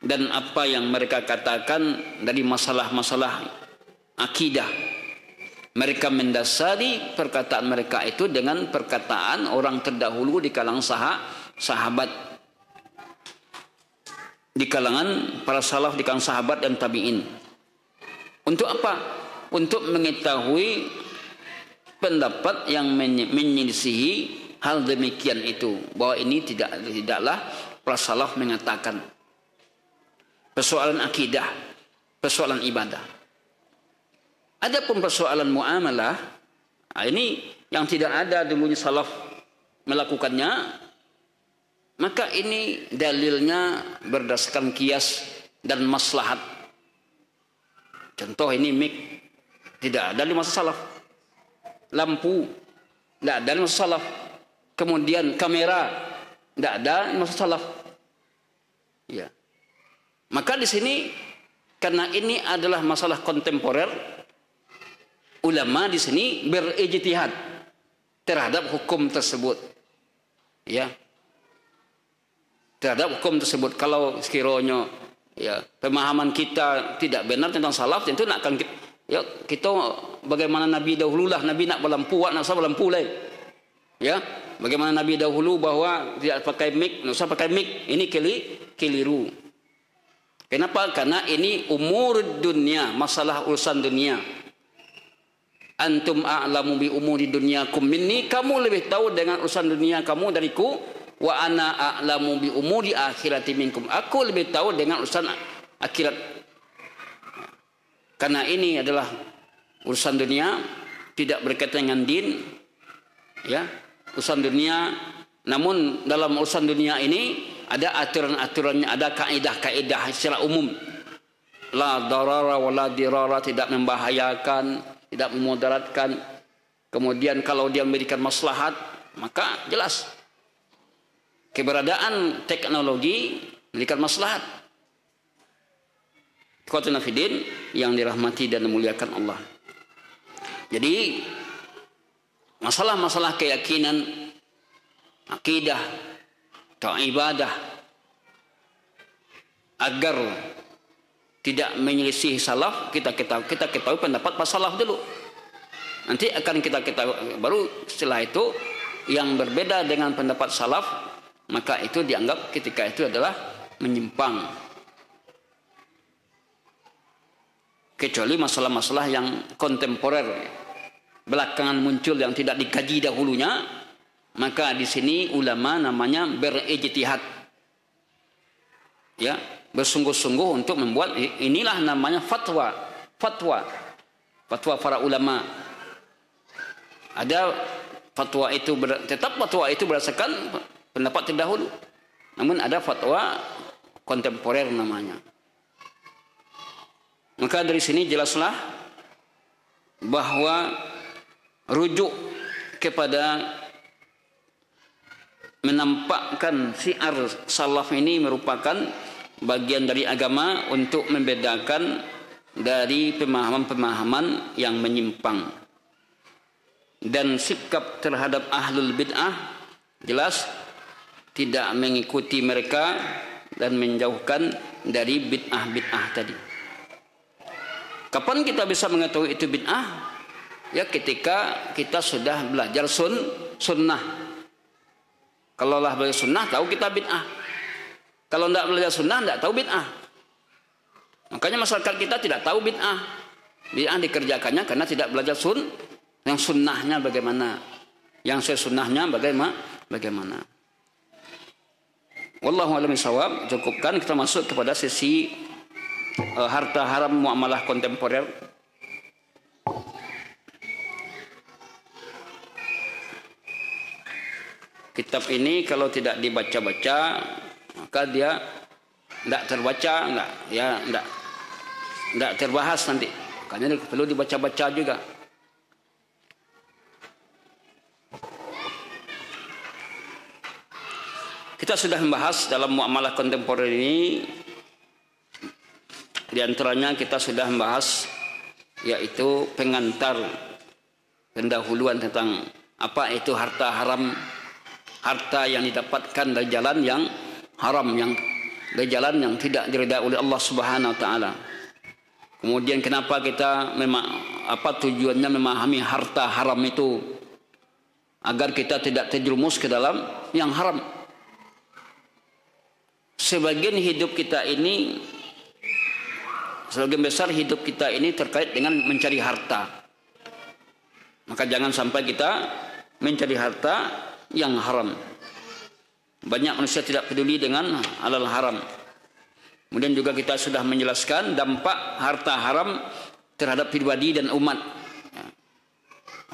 dan apa yang mereka katakan dari masalah-masalah akidah. Mereka mendasari perkataan mereka itu dengan perkataan orang terdahulu di kalangan sahabat, di kalangan para salaf, di kalangan sahabat dan tabi'in. Untuk apa? Untuk mengetahui pendapat yang menyelisihi hal demikian itu, bahwa ini tidaklah para salaf mengatakan. Persoalan akidah, persoalan ibadah. Adapun persoalan muamalah, ini yang tidak ada dulunya salaf melakukannya, maka ini dalilnya berdasarkan kias dan maslahat. Contoh ini mik tidak ada di masa salaf, lampu tidak ada di masa salaf, kemudian kamera tidak ada di masa salaf. Ya. Maka di sini karena ini adalah masalah kontemporer, ulama di sini berijtihad terhadap hukum tersebut. Ya. Terhadap hukum tersebut. Kalau sekiranya ya pemahaman kita tidak benar tentang salaf, tentu nak akan kita bagaimana Nabi dahulu lah, Nabi nak berlampu, nak usah berlampu lah. Ya, bagaimana Nabi dahulu bahwa tidak pakai mic, nak usah pakai mic, ini keliru. Kenapa? Karena ini umur dunia, masalah urusan dunia. Antum a'lamu bi umuri dunyakum minni, kamu lebih tahu dengan urusan dunia kamu dariku. Wa ana a'lamu bi umuri akhirati minkum, aku lebih tahu dengan urusan akhirat. Karena ini adalah urusan dunia, tidak berkaitan dengan din, ya, urusan dunia. Namun dalam urusan dunia ini ada aturan-aturannya, ada kaidah-kaidah secara umum. la darara wala dirara, tidak membahayakan, tidak memudaratkan. Kemudian kalau dia memberikan maslahat, maka jelas keberadaan teknologi memberikan maslahat. Ikhwatul fillah yang dirahmati dan dimuliakan Allah. Jadi masalah-masalah keyakinan, akidah, atau ibadah, agar tidak menyelisih salaf, kita ketahui pendapat pas salaf dulu. Nanti akan kita ketahui, baru setelah itu yang berbeda dengan pendapat salaf, maka itu dianggap ketika itu adalah menyimpang. Kecuali masalah-masalah yang kontemporer, belakangan muncul yang tidak dikaji dahulunya, maka di sini ulama namanya berijtihad, ya, bersungguh-sungguh untuk membuat, inilah namanya fatwa para ulama. Ada fatwa itu tetap fatwa itu berdasarkan pendapat terdahulu, namun ada fatwa kontemporer namanya. Maka dari sini jelaslah bahwa rujuk kepada menampakkan syiar salaf ini merupakan bagian dari agama untuk membedakan dari pemahaman-pemahaman yang menyimpang. Dan sikap terhadap ahlul bid'ah jelas tidak mengikuti mereka dan menjauhkan dari bid'ah-bid'ah tadi. Kapan kita bisa mengetahui itu bid'ah? Ya ketika kita sudah belajar sunnah. Kalau lah belajar sunnah tahu kita bid'ah. Kalau tidak belajar sunnah tidak tahu bid'ah. Makanya masyarakat kita tidak tahu bid'ah. Bid'ah dikerjakannya karena tidak belajar yang sunnahnya bagaimana, yang sesunnahnya bagaimana. Wallahu a'lam bishawab. Cukupkan kita masuk kepada sesi harta haram muamalah kontemporer. Kitab ini kalau tidak dibaca-baca maka dia tidak terbaca, tidak terbahas nanti. Makanya perlu dibaca-baca juga. Kita sudah membahas dalam muamalah kontemporer ini, di antaranya kita sudah membahas yaitu pengantar pendahuluan tentang apa itu harta haram, harta yang didapatkan dari jalan yang haram, yang dari jalan yang tidak diridai oleh Allah Subhanahu wa taala. Kemudian kenapa kita apa tujuannya memahami harta haram itu, agar kita tidak terjerumus ke dalam yang haram. Sebagian besar hidup kita ini terkait dengan mencari harta. Maka jangan sampai kita mencari harta yang haram. Banyak manusia tidak peduli dengan halal haram. Kemudian juga kita sudah menjelaskan dampak harta haram terhadap pribadi dan umat.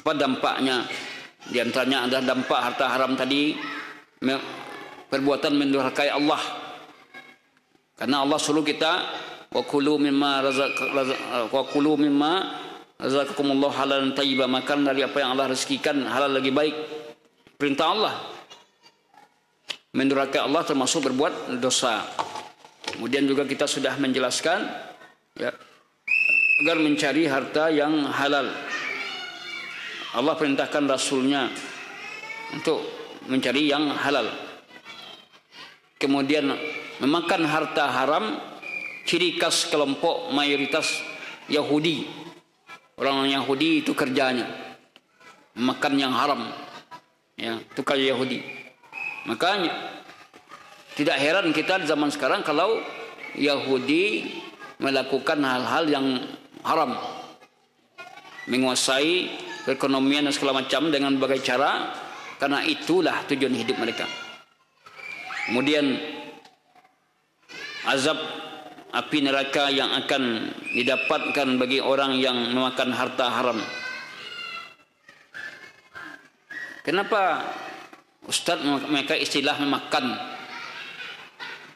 Apa dampaknya? Di antaranya adalah dampak harta haram tadi, perbuatan mendurhakai Allah. Karena Allah suruh kita wa kulu mimma razaqakumullah halalan thayyiban, makan dari apa yang Allah rezekikan halal lagi baik. Perintah Allah. Mendurhakai Allah termasuk berbuat dosa. Kemudian juga kita sudah menjelaskan ya, agar mencari harta yang halal. Allah perintahkan Rasulnya untuk mencari yang halal. Kemudian memakan harta haram ciri khas kelompok mayoritas Yahudi. Orang Yahudi itu kerjanya makan yang haram. Ya, itu kayak Yahudi. Makanya tidak heran kita di zaman sekarang kalau Yahudi melakukan hal-hal yang haram, menguasai perekonomian dan segala macam dengan berbagai cara, karena itulah tujuan hidup mereka. Kemudian azab api neraka yang akan didapatkan bagi orang yang memakan harta haram. Kenapa Ustaz memakai istilah memakan?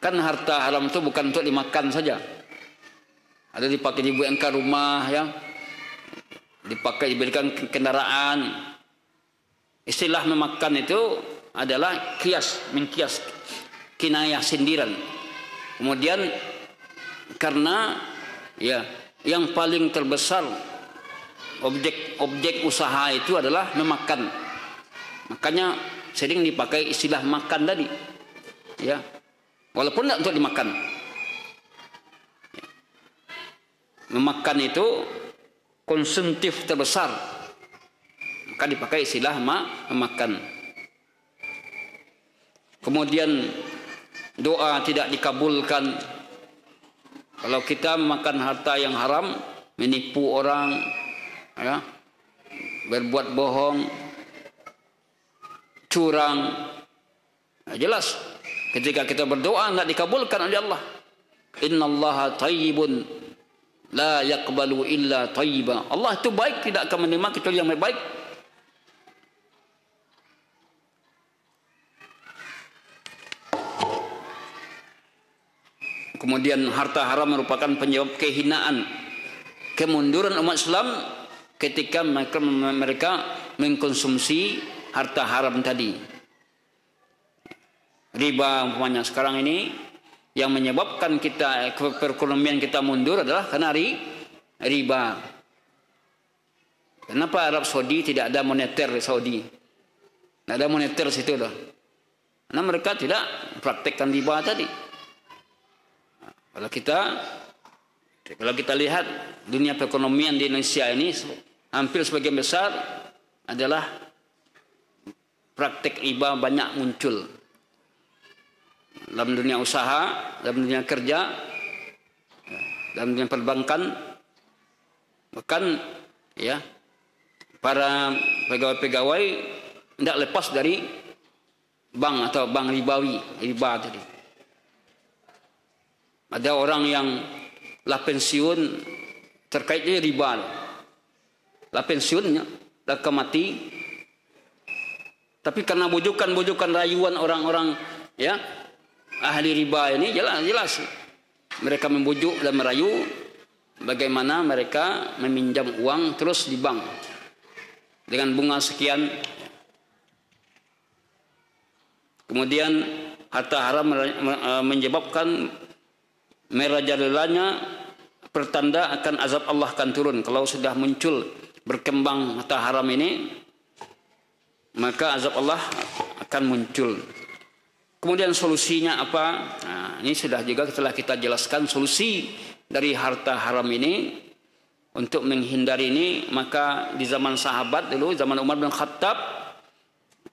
Kan harta haram itu bukan untuk dimakan saja. Ada dipakai dibuatkan rumah, ya. Dipakai diberikan kendaraan. Istilah memakan itu adalah mengkias, kinayah, sindiran. Kemudian karena ya yang paling terbesar objek usaha itu adalah memakan. Makanya sering dipakai istilah makan tadi. Ya. Walaupun tidak untuk dimakan. Memakan itu konsumtif terbesar. Maka dipakai istilah memakan. Kemudian doa tidak dikabulkan. Kalau kita memakan harta yang haram, menipu orang, ya, berbuat bohong, curang, nah, jelas ketika kita berdoa tidak dikabulkan oleh Allah. Innallaha thayyibun la yaqbalu illa thayyiba. Allah itu baik, tidak akan menerima kecuali yang baik. Kemudian harta haram merupakan penyebab kehinaan, kemunduran umat Islam ketika mereka mengkonsumsi harta haram tadi. Riba umpamanya sekarang ini yang menyebabkan kita perekonomian kita mundur adalah karena riba. Kenapa Arab Saudi tidak ada moneter di Saudi? Tidak ada moneter situ loh. Karena mereka tidak praktekkan riba tadi. Kalau kita lihat dunia perekonomian di Indonesia ini hampir sebagian besar adalah praktek riba banyak muncul dalam dunia usaha, dalam dunia kerja, dalam dunia perbankan, bahkan ya para pegawai-pegawai tidak lepas dari bank atau bank riba tadi. Ada orang yang lah pensiun terkait dengan riba. Lah pensiunnya, lah mati. Tapi karena bujukan rayuan orang-orang ya ahli riba ini jelas mereka membujuk dan merayu bagaimana mereka meminjam uang terus di bank dengan bunga sekian. Kemudian harta haram menyebabkan merajalelanya pertanda akan azab Allah akan turun. Kalau sudah muncul berkembang harta haram ini, maka azab Allah akan muncul. Kemudian solusinya apa? Nah, ini sudah juga telah kita jelaskan solusi dari harta haram ini untuk menghindari ini. Maka di zaman sahabat dulu, zaman Umar bin Khattab,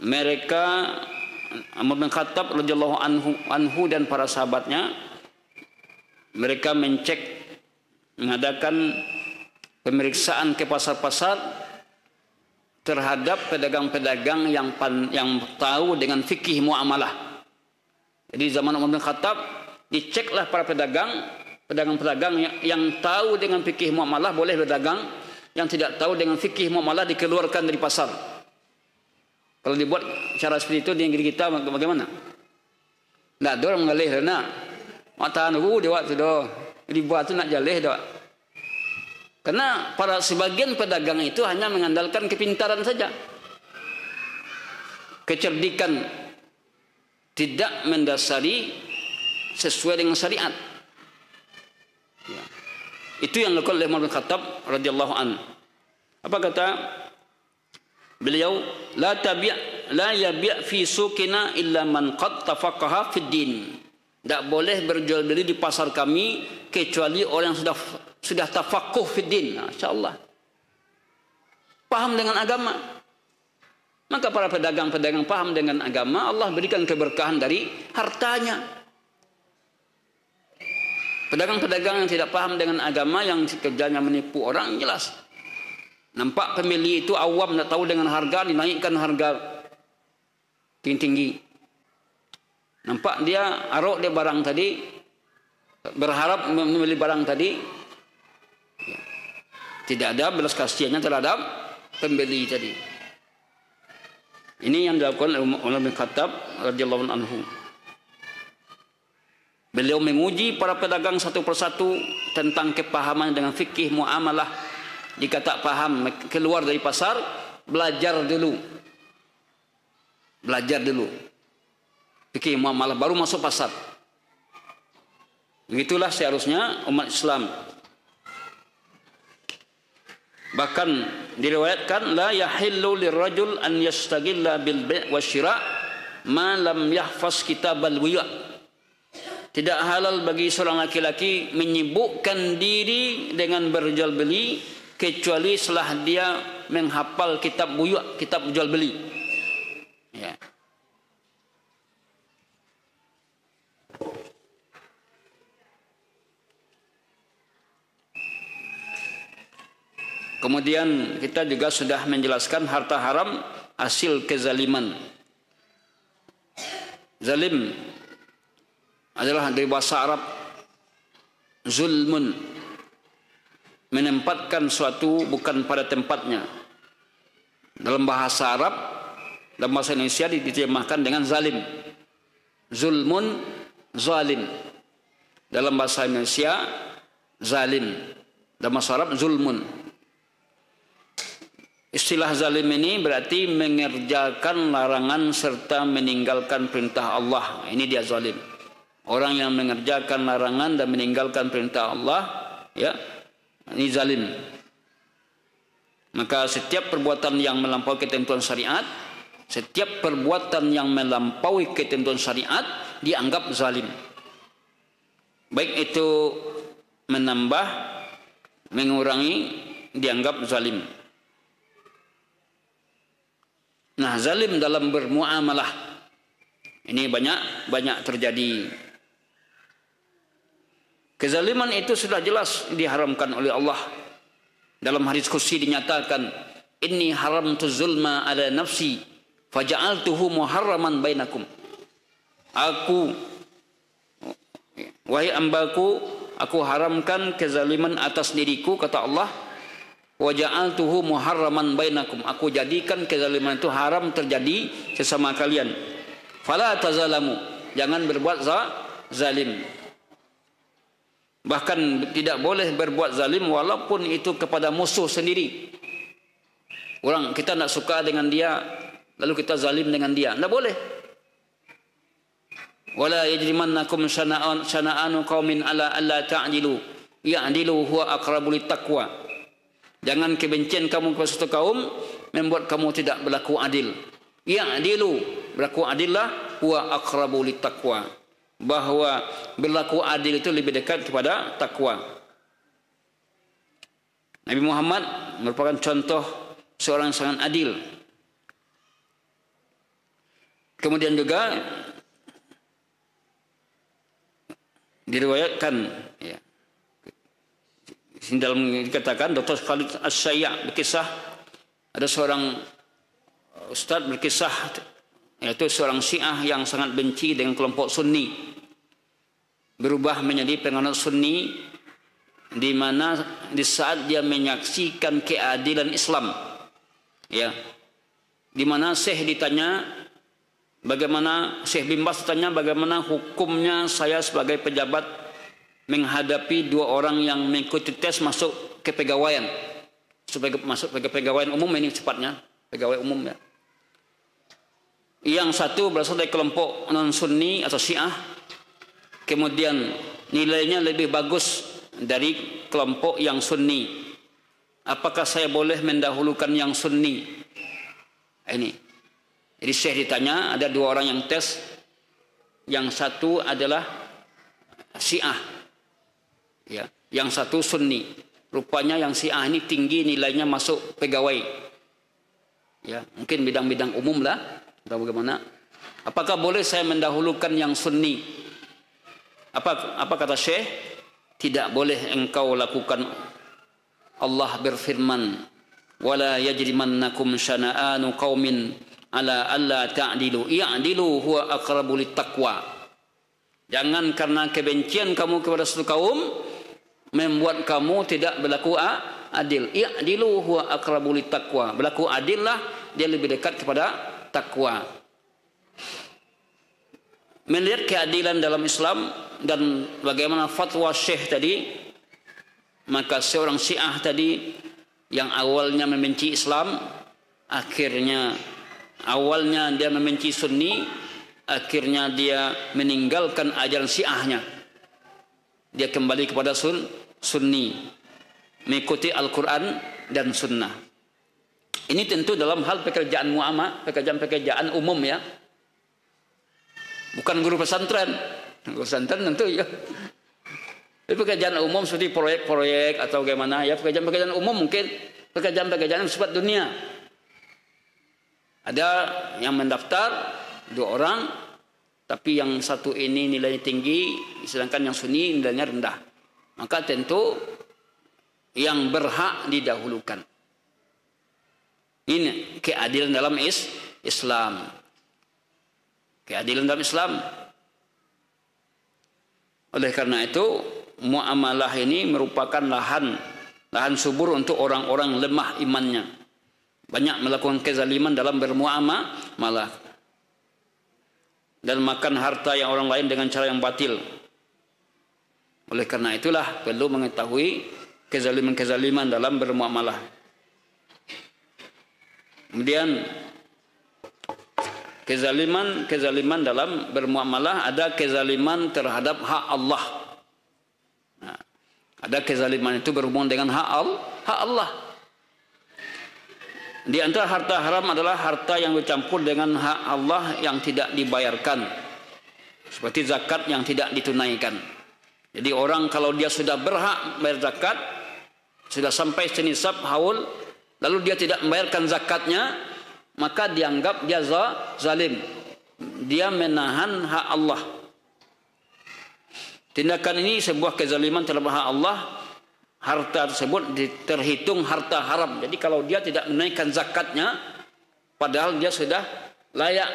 Umar bin Khattab radhiyallahu anhu dan para sahabatnya, mereka mengadakan pemeriksaan ke pasar-pasar terhadap pedagang-pedagang yang tahu dengan fikih muamalah. Jadi zaman Umar bin Khattab diceklah para pedagang-pedagang yang tahu dengan fikih muamalah boleh berdagang, yang tidak tahu dengan fikih muamalah dikeluarkan dari pasar. Kalau dibuat cara seperti itu di negeri kita bagaimana? Tidak ada orang mengalih karena mata nunggu dia waktu itu riba itu nak jaleh dah. Karena para sebagian pedagang itu hanya mengandalkan kepintaran saja, kecerdikan, tidak mendasari sesuai dengan syariat. Ya. Itu yang dilakukan oleh Umar bin Khattab radhiyallahu an. Apa kata beliau? La yabi' fi suqina illa man qad tafaqaha fid din. Tidak boleh berjual beli di pasar kami kecuali orang yang sudah tafakuh fiddin, insyaallah paham dengan agama. Maka para pedagang-pedagang paham dengan agama, Allah berikan keberkahan dari hartanya. Pedagang-pedagang yang tidak paham dengan agama, yang kerjanya menipu orang, jelas nampak pembeli itu awam, tidak tahu dengan harga, dinaikkan harga tinggi-tinggi. Nampak dia arok dia barang tadi, berharap membeli barang tadi, ya, tidak ada belas kasihannya terhadap pembeli tadi. Ini yang dilakukan oleh Umar bin Khattab radhiyallahu anhu. Beliau menguji para pedagang satu persatu tentang kepahaman dengan fikih muamalah. Jika tak paham, keluar dari pasar, belajar dulu. Belajar dulu fikih muamalah, baru masuk pasar. Begitulah seharusnya umat Islam. Bahkan diriwayatkan, la yahillu lirrajul an yastaghilla bil bai' wasyira' ma lam yahfaz kitabal wiya'. Tidak halal bagi seorang laki-laki menyibukkan diri dengan berjual beli kecuali setelah dia menghafal kitab buyu', kitab jual beli. Ya. Kemudian kita juga sudah menjelaskan harta haram hasil kezaliman. Zalim adalah dari bahasa Arab zulmun, menempatkan suatu bukan pada tempatnya. Dalam bahasa Arab, dalam bahasa Indonesia diterjemahkan dengan zalim. Zulmun, zalim. Dalam bahasa Indonesia zalim, dalam bahasa Arab zulmun. Istilah zalim ini berarti mengerjakan larangan serta meninggalkan perintah Allah. Ini dia zalim. Orang yang mengerjakan larangan dan meninggalkan perintah Allah, ya, ini zalim. Maka setiap perbuatan yang melampaui ketentuan syariat, setiap perbuatan yang melampaui ketentuan syariat dianggap zalim. Baik itu menambah, mengurangi, dianggap zalim. Nah, zalim dalam bermuamalah ini banyak terjadi. Kezaliman itu sudah jelas diharamkan oleh Allah. Dalam hadis qudsi dinyatakan, inni haramtu zulma ala nafsi faja'altuhu muharraman bainakum. Wahai hambaku, aku haramkan kezaliman atas diriku, kata Allah. Waja'altuhu muharraman bainakum. Aku jadikan kezaliman itu haram terjadi sesama kalian. Fala tazalamu. Jangan berbuat zalim. Bahkan tidak boleh berbuat zalim walaupun itu kepada musuh sendiri. Orang kita tidak suka dengan dia, lalu kita zalim dengan dia. Tidak boleh. Wala yajrimannakum syana'anu qaumin ala alla ta'dilu. Ya'dilu huwa aqrabu littaqwa. Jangan kebencian kamu kepada suatu kaum membuat kamu tidak berlaku adil. Ya'dilu, berlaku adillah, huwa aqrabu littaqwa. Bahwa berlaku adil itu lebih dekat kepada takwa. Nabi Muhammad merupakan contoh seorang yang sangat adil. Kemudian juga diriwayatkan, ya, dalam dikatakan Dr. Khalid As-Sayya berkisah, ada seorang ustaz berkisah, yaitu seorang Syiah yang sangat benci dengan kelompok Sunni, berubah menjadi penganut Sunni, di mana di saat dia menyaksikan keadilan Islam, ya, di mana Syekh ditanya bagaimana, Syekh bin Baz ditanya bagaimana hukumnya saya sebagai pejabat menghadapi dua orang yang mengikuti tes masuk ke pegawaian, supaya masuk ke pegawaian umum, ini cepatnya pegawai umum, ya. Yang satu berasal dari kelompok non-Sunni atau Syiah, kemudian nilainya lebih bagus dari kelompok yang Sunni. Apakah saya boleh mendahulukan yang Sunni? Ini. Jadi Syekh ditanya, ada dua orang yang tes. Yang satu adalah Syiah, ya, yang satu Sunni. Rupanya yang Syiah ini tinggi nilainya masuk pegawai, ya, mungkin bidang-bidang umum lah. Bagaimana? Apakah boleh saya mendahulukan yang Sunni? Apa kata Syekh? Tidak boleh engkau lakukan. Allah berfirman, wala yajrimannakum syana'anu qaumin ala alla ta'dilu i'dilu huwa aqrabu littaqwa. Jangan karena kebencian kamu kepada suatu kaum membuat kamu tidak berlaku adil. I'dilu huwa aqrabu littaqwa. Berlaku adillah, dia lebih dekat kepada takwa. melihat keadilan dalam Islam dan bagaimana fatwa Syekh tadi, maka seorang Syiah tadi yang awalnya membenci Islam, akhirnya awalnya dia membenci Sunni, akhirnya dia meninggalkan ajaran Syiahnya, dia kembali kepada Sunni, mengikuti Al-Quran dan Sunnah. Ini tentu dalam hal pekerjaan muamalah, pekerjaan umum ya, bukan guru pesantren. Guru pesantren tentu ya. Tapi pekerjaan umum seperti proyek-proyek atau bagaimana ya, pekerjaan umum mungkin pekerjaan yang bersifat dunia. Ada yang mendaftar 2 orang, tapi yang satu ini nilainya tinggi, sedangkan yang Sunni nilainya rendah. Maka tentu yang berhak didahulukan. Ini keadilan dalam Islam. Keadilan dalam Islam. Oleh karena itu, muamalah ini merupakan lahan subur untuk orang-orang lemah imannya. Banyak melakukan kezaliman dalam bermuamalah dan makan harta yang orang lain dengan cara yang batil. Oleh karena itulah perlu mengetahui kezaliman-kezaliman dalam bermuamalah. Kemudian kezaliman dalam bermuamalah, ada kezaliman terhadap hak Allah. Nah, ada kezaliman itu berhubungan dengan hak Allah. Di antara harta haram adalah harta yang bercampur dengan hak Allah yang tidak dibayarkan, seperti zakat yang tidak ditunaikan. Jadi orang kalau dia sudah berhak bayar zakat, sudah sampai senisab haul, lalu dia tidak membayarkan zakatnya, maka dianggap dia zalim. Dia menahan hak Allah. Tindakan ini sebuah kezaliman terhadap hak Allah. Harta tersebut terhitung harta haram. Jadi kalau dia tidak menaikkan zakatnya, padahal dia sudah layak,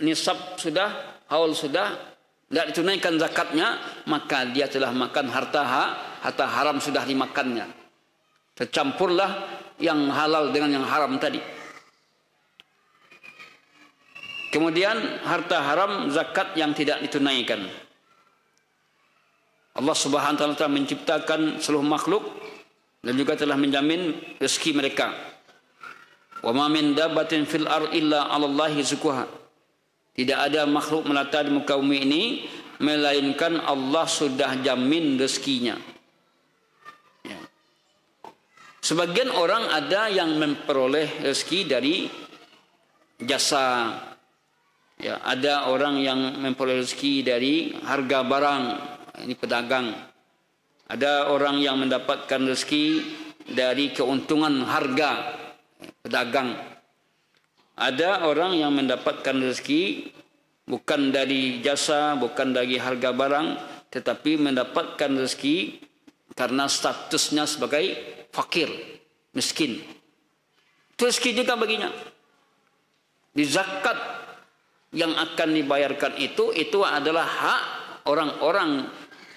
nisab sudah, haul sudah, tidak ditunaikan zakatnya, maka dia telah makan harta haram sudah dimakannya. Tercampurlah yang halal dengan yang haram tadi. Kemudian harta haram zakat yang tidak ditunaikan. Allah Subhanahu wa taala telah menciptakan seluruh makhluk dan juga telah menjamin rezeki mereka. Wa ma min dabbatin fil ardi illa 'alallahi rizquha. Tidak ada makhluk melata di muka bumi ini melainkan Allah sudah jamin rezekinya. Ya. Sebagian orang ada yang memperoleh rezeki dari jasa. Ya, ada orang yang memperoleh rezeki dari harga barang. Ini pedagang. Ada orang yang mendapatkan rezeki dari keuntungan harga, pedagang. Ada orang yang mendapatkan rezeki bukan dari jasa, bukan dari harga barang, tetapi mendapatkan rezeki karena statusnya sebagai fakir, miskin. Itu rezeki juga baginya. Di zakat yang akan dibayarkan itu adalah hak orang-orang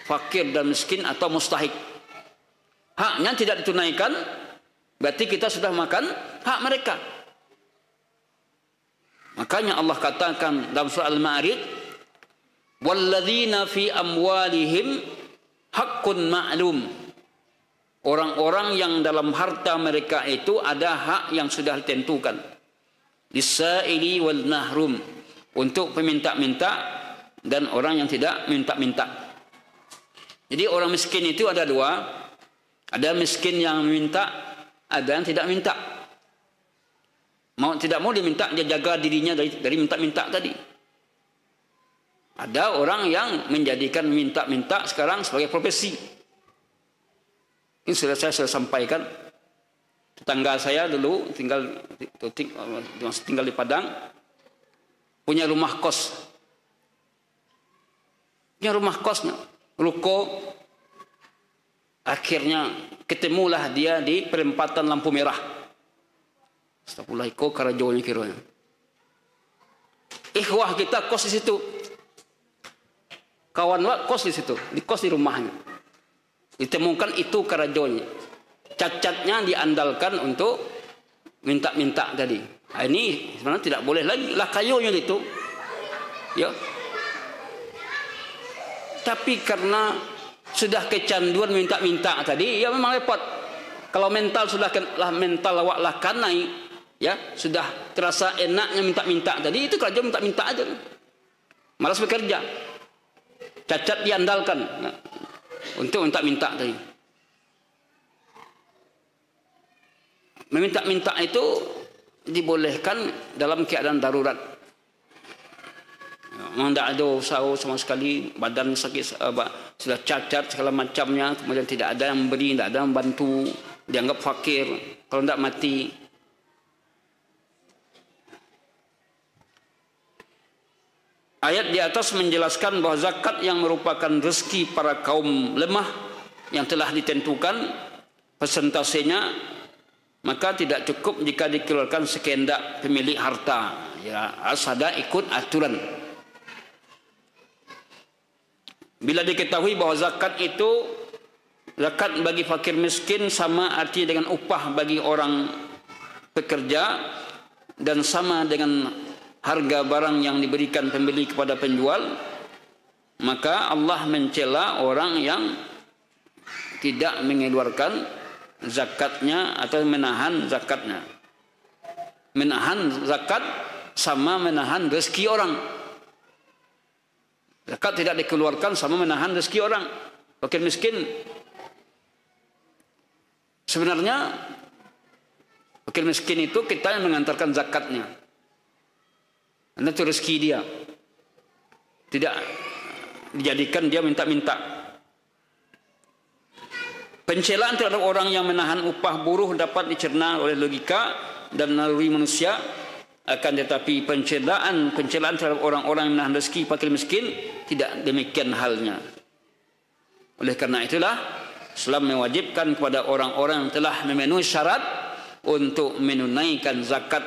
fakir dan miskin atau mustahik. Haknya tidak ditunaikan, berarti kita sudah makan hak mereka. Makanya Allah katakan dalam surah Al-Ma'arij, walladzina fi amwalihim haqqun ma'lum. Orang-orang yang dalam harta mereka itu ada hak yang sudah ditentukan. Lis-sa'ili wal mahrum, untuk peminta-minta dan orang yang tidak minta-minta. Jadi orang miskin itu ada 2. Ada miskin yang minta, ada yang tidak minta. Tidak mau diminta, dia jaga dirinya dari minta-minta tadi. Ada orang yang menjadikan minta-minta sekarang sebagai profesi. Ini sudah saya sampaikan. Tetangga saya dulu tinggal di Padang, punya rumah kos. Punya rumah kosnya, ruko. Akhirnya ketemulah dia di perempatan lampu merah. Astagfirullah, iko karajonya kiranya. Ikhwah kita kos di situ. Kawan kos di situ, di kos di rumahnya. Ditemukan itu karajonya. Cacatnya diandalkan untuk minta-minta tadi. Nah, ini sebenarnya tidak boleh lagi. Lah kayunya itu. Ya. Tapi karena sudah kecanduan minta-minta tadi, ya memang repot. Kalau mental sudah mental awak lah kanai, ya sudah terasa enaknya minta-minta tadi, itu kerja minta-minta aja. Malas bekerja, cacat diandalkan ya, untuk minta-minta tadi. Meminta-minta itu dibolehkan dalam keadaan darurat. Memang tidak ada usaha sama sekali, badan sakit, sudah cacat segala macamnya, kemudian tidak ada yang memberi, tidak ada yang membantu, dianggap fakir, kalau tidak mati. Ayat di atas menjelaskan bahwa zakat yang merupakan rezeki para kaum lemah yang telah ditentukan persentasenya, maka tidak cukup jika dikeluarkan sekehendak pemilik harta. Ya, harus ada ikut aturan. Bila diketahui bahwa zakat itu, zakat bagi fakir miskin sama arti dengan upah bagi orang pekerja dan sama dengan harga barang yang diberikan pembeli kepada penjual, maka Allah mencela orang yang tidak mengeluarkan zakatnya atau menahan zakatnya. Menahan zakat sama menahan rezeki orang. Zakat tidak dikeluarkan sama menahan rezeki orang. Fakir miskin, sebenarnya fakir miskin itu kita yang mengantarkan zakatnya. Karena itu rezeki dia. Tidak dijadikan dia minta-minta. Pencelaan terhadap orang yang menahan upah buruh dapat dicerna oleh logika dan naluri manusia. Akan tetapi pencelaan terhadap orang-orang yang menahan rezeki fakir miskin tidak demikian halnya. Oleh karena itulah Islam mewajibkan kepada orang-orang yang telah memenuhi syarat untuk menunaikan zakat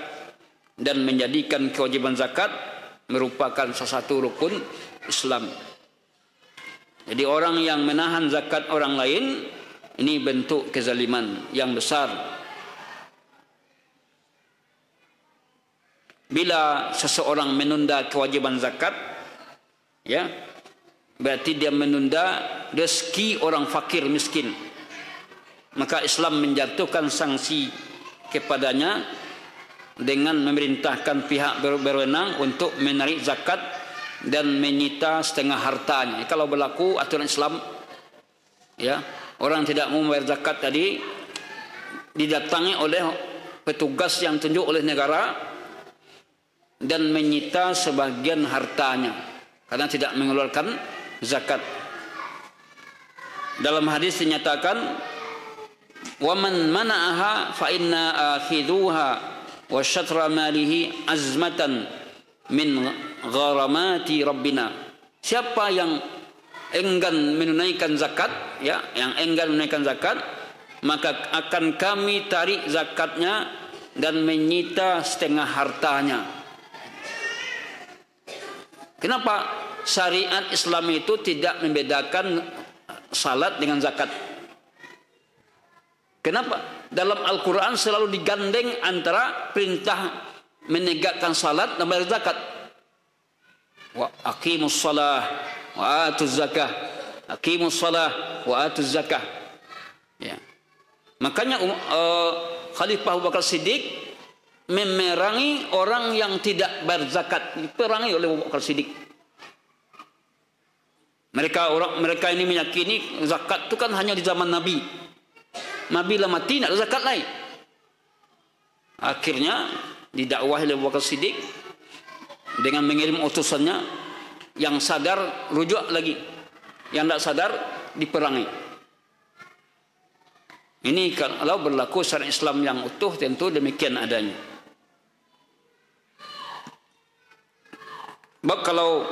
dan menjadikan kewajiban zakat merupakan salah satu rukun Islam. Jadi orang yang menahan zakat orang lain, ini bentuk kezaliman yang besar. Bila seseorang menunda kewajiban zakat, ya, berarti dia menunda rezeki orang fakir miskin. Maka Islam menjatuhkan sanksi kepadanya dengan memerintahkan pihak berwenang untuk menarik zakat dan menyita setengah hartanya. Kalau berlaku aturan Islam, ya, orang tidak mau membayar zakat tadi didatangi oleh petugas yang tunjuk oleh negara dan menyita sebagian hartanya karena tidak mengeluarkan zakat. Dalam hadis dinyatakan, wa man mana'aha fa inna akhidhuha wa syatra malihi azmatan min gharamati rabbina. Siapa yang enggan menunaikan zakat, ya, yang enggan menunaikan zakat, maka akan kami tarik zakatnya dan menyita setengah hartanya. Kenapa syariat Islam itu tidak membedakan salat dengan zakat? Kenapa? Dalam Al-Quran selalu digandeng antara perintah menegakkan salat dan bayar zakat. Wa aqimus salah wa atuz zakah. Aqimus salah wa atuz zakah. Ya. Makanya Khalifah Abu Bakar Siddiq memerangi orang yang tidak berzakat, diperangi oleh Abu Bakar Siddiq. Mereka ini meyakini zakat itu kan hanya di zaman Nabi. Nabi lah mati, tidak ada zakat lain. Akhirnya didakwahi oleh Abu Bakar Siddiq dengan mengirim utusannya, yang sadar rujuk lagi, yang tidak sadar diperangi. Ini kalau berlaku syariat Islam yang utuh tentu demikian adanya. Sebab kalau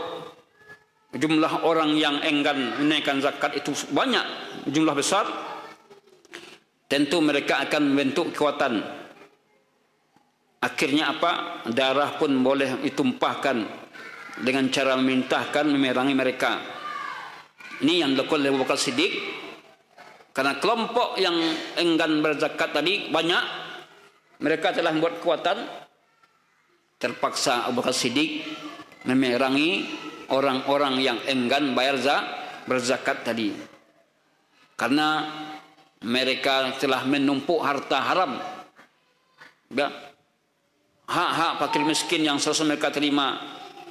jumlah orang yang enggan menaikkan zakat itu banyak, jumlah besar, tentu mereka akan membentuk kekuatan. Akhirnya apa? Darah pun boleh ditumpahkan dengan cara memerintahkan memerangi mereka. Ini yang dilakukan oleh Abu Bakar Siddiq. Karena kelompok yang enggan berzakat tadi banyak, mereka telah membuat kekuatan. Terpaksa Abu Bakar Siddiq memerangi orang-orang yang enggan bayar berzakat tadi. Karena mereka telah menumpuk harta haram. Ya. Hak-hak fakir miskin yang seharusnya mereka terima,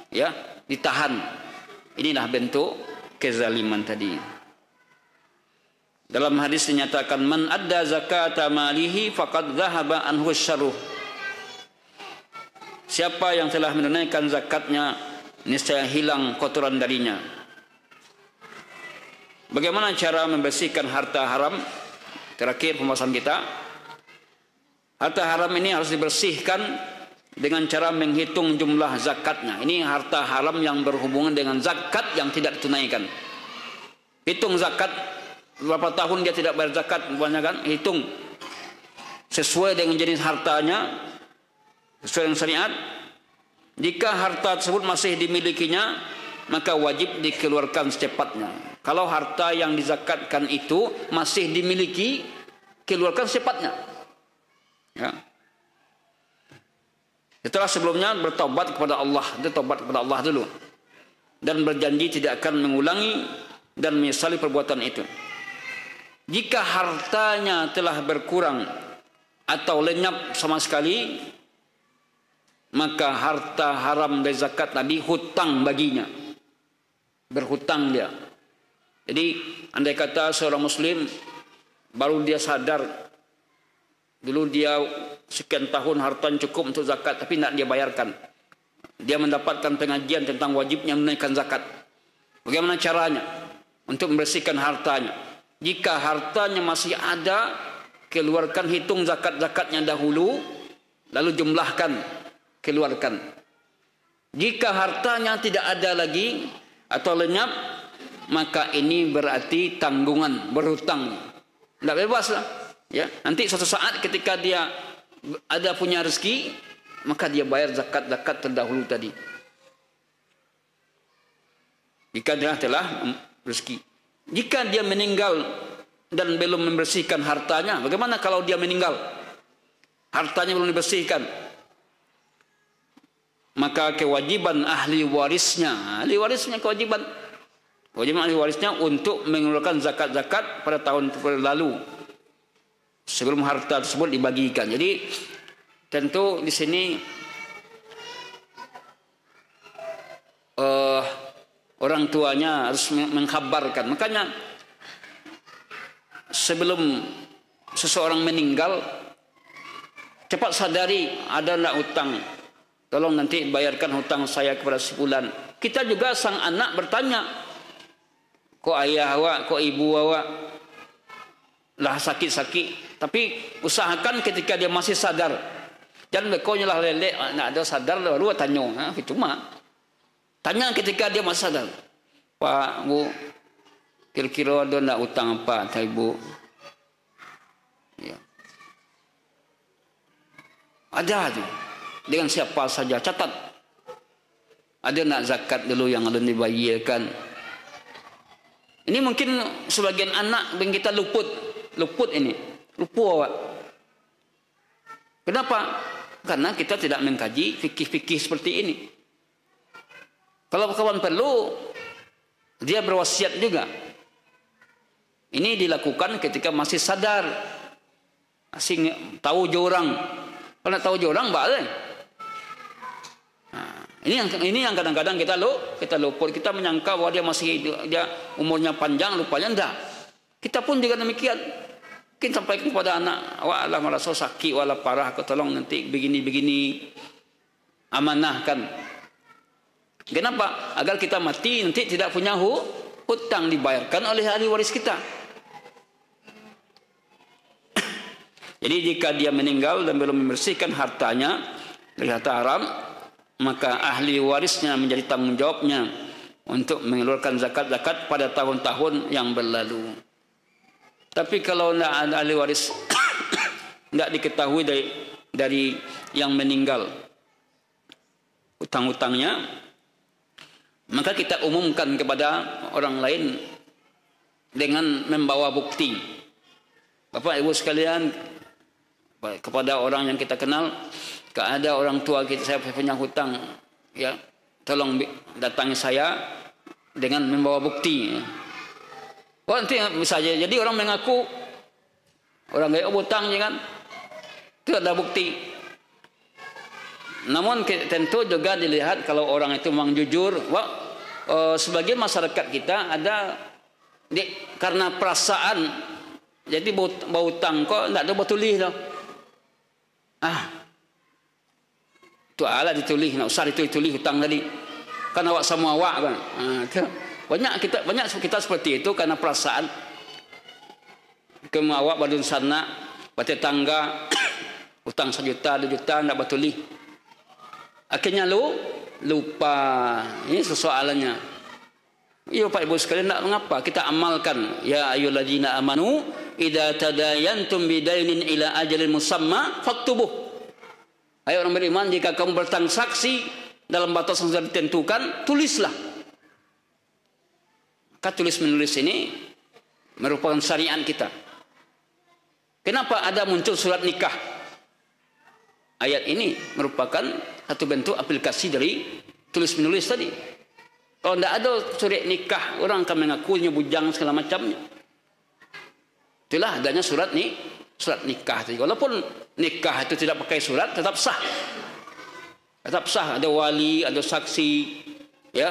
ya, ditahan. Inilah bentuk kezaliman tadi. Dalam hadis dinyatakan, man adda zakata malihi faqad dhahaba anhu syarruh. Siapa yang telah menunaikan zakatnya, niscaya hilang kotoran darinya. Bagaimana cara membersihkan harta haram? Terakhir pembahasan kita. Harta haram ini harus dibersihkan dengan cara menghitung jumlah zakatnya. Ini harta haram yang berhubungan dengan zakat yang tidak ditunaikan. Hitung zakat, berapa tahun dia tidak bayar zakat, kebanyakan hitung sesuai dengan jenis hartanya, sesuai dengan syariat. Jika harta tersebut masih dimilikinya, maka wajib dikeluarkan secepatnya. Kalau harta yang dizakatkan itu masih dimiliki, keluarkan secepatnya. Ya. Setelah sebelumnya bertobat kepada Allah, dia tobat kepada Allah dulu, dan berjanji tidak akan mengulangi dan menyesali perbuatan itu. Jika hartanya telah berkurang atau lenyap sama sekali, maka harta haram dari zakat tadi hutang baginya, berhutang dia. Jadi andai kata seorang muslim baru dia sadar, dulu dia sekian tahun hartanya cukup untuk zakat tapi tidak dia bayarkan, dia mendapatkan pengajian tentang wajibnya menunaikan zakat. Bagaimana caranya untuk membersihkan hartanya? Jika hartanya masih ada, keluarkan, hitung zakat-zakatnya dahulu, lalu jumlahkan, keluarkan. Jika hartanya tidak ada lagi atau lenyap, maka ini berarti tanggungan, berhutang. Tidak bebas lah. Ya, nanti suatu saat ketika dia ada punya rezeki, maka dia bayar zakat-zakat terdahulu tadi. Jika dia telah rezeki. Jika dia meninggal dan belum membersihkan hartanya, bagaimana kalau dia meninggal? Hartanya belum dibersihkan. Maka kewajiban ahli warisnya, kewajiban ahli warisnya untuk mengeluarkan zakat-zakat pada tahun lalu sebelum harta tersebut dibagikan. Jadi tentu di sini orang tuanya harus mengkhabarkan. Makanya sebelum seseorang meninggal, cepat sadari ada nak hutang. Tolong nanti bayarkan hutang saya kepada sebulan. Kita juga sang anak bertanya, kok ayah awak, kok ibu awak lah sakit-sakit. Tapi usahakan ketika dia masih sadar. Jangan bekonya lah lelek, nak ada sadar lalu tanya. Cuma tanya ketika dia masih sadar. Pak, Bu, kira-kira ada nak hutang apa, tak ibu? Ya. Ada tu. Dengan siapa saja, catat. Ada nak zakat dulu yang ada dibayarkan. Ini mungkin sebagian anak yang kita luput ini, lupa awak. Kenapa? Karena kita tidak mengkaji fikih-fikih seperti ini. Kalau kawan perlu, dia berwasiat juga. Ini dilakukan ketika masih sadar, masih tahu jorang. Kalau tahu jorang, boleh. Ini yang kadang-kadang kita luput. Kita menyangka bahwa dia masih hidup, dia umurnya panjang, lupanya enggak. Kita pun juga demikian. Kita sampaikan kepada anak, awak lah merasa sakit, wala parah, aku tolong nanti begini-begini, amanahkan. Kenapa? Agar kita mati nanti tidak punya hutang dibayarkan oleh ahli waris kita. Jadi jika dia meninggal dan belum membersihkan hartanya dari harta haram, maka ahli warisnya menjadi tanggung jawabnya untuk mengeluarkan zakat-zakat pada tahun-tahun yang berlalu. Tapi kalau tidak ada ahli waris, tidak diketahui dari yang meninggal hutang-hutangnya, maka kita umumkan kepada orang lain dengan membawa bukti. Bapak Ibu sekalian, kepada orang yang kita kenal, ada orang tua kita, saya punya hutang, ya, tolong datangi saya dengan membawa bukti. Oh nanti misalnya, jadi orang mengaku orang gaya hutang, kan? Itu ada bukti. Namun tentu juga dilihat kalau orang itu memang jujur. Sebagian masyarakat kita ada karena perasaan, jadi bau hutang kok tidak ada bertulis dah. Itu ala ditulis, nak usah ditulis hutang tadi. Kan awak sama awak kan. Banyak kita seperti itu karena perasaan. Kemawak badun sana, bate tangga, hutang 1 juta, 2 juta, tidak bertulis. Akhirnya lupa. Ini soalannya. Ya Pak Ibu sekalian, tidak mengapa kita amalkan. Ya ayyuhalladzina amanu, idza tadayantum bidainin ila ajalin musamma faktubuh. Ayo orang beriman, jika kamu bertransaksi dalam batas yang sudah ditentukan, tulislah. Maka tulis menulis ini merupakan syariat kita. Kenapa ada muncul surat nikah? Ayat ini merupakan satu bentuk aplikasi dari tulis menulis tadi. Kalau tidak ada surat nikah, orang akan mengakunya bujang segala macamnya. Itulah adanya surat nikah tadi. Walaupun nikah itu tidak pakai surat, tetap sah. Tetap sah, ada wali, ada saksi, ya,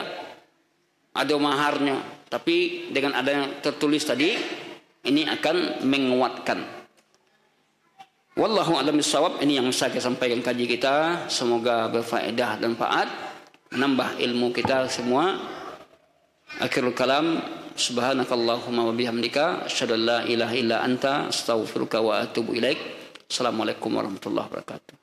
ada maharnya. Tapi dengan adanya tertulis tadi, ini akan menguatkan. Wallahu a'lam bishawab. Ini yang bisa saya sampaikan kaji kita. Semoga berfaedah dan manfaat, menambah ilmu kita semua. Akhirul kalam, subhanakallahumma wa bihamdika, asyhadu an la ilaha illa anta, astaghfiruka wa atubu ilaik. Assalamualaikum warahmatullahi wabarakatuh.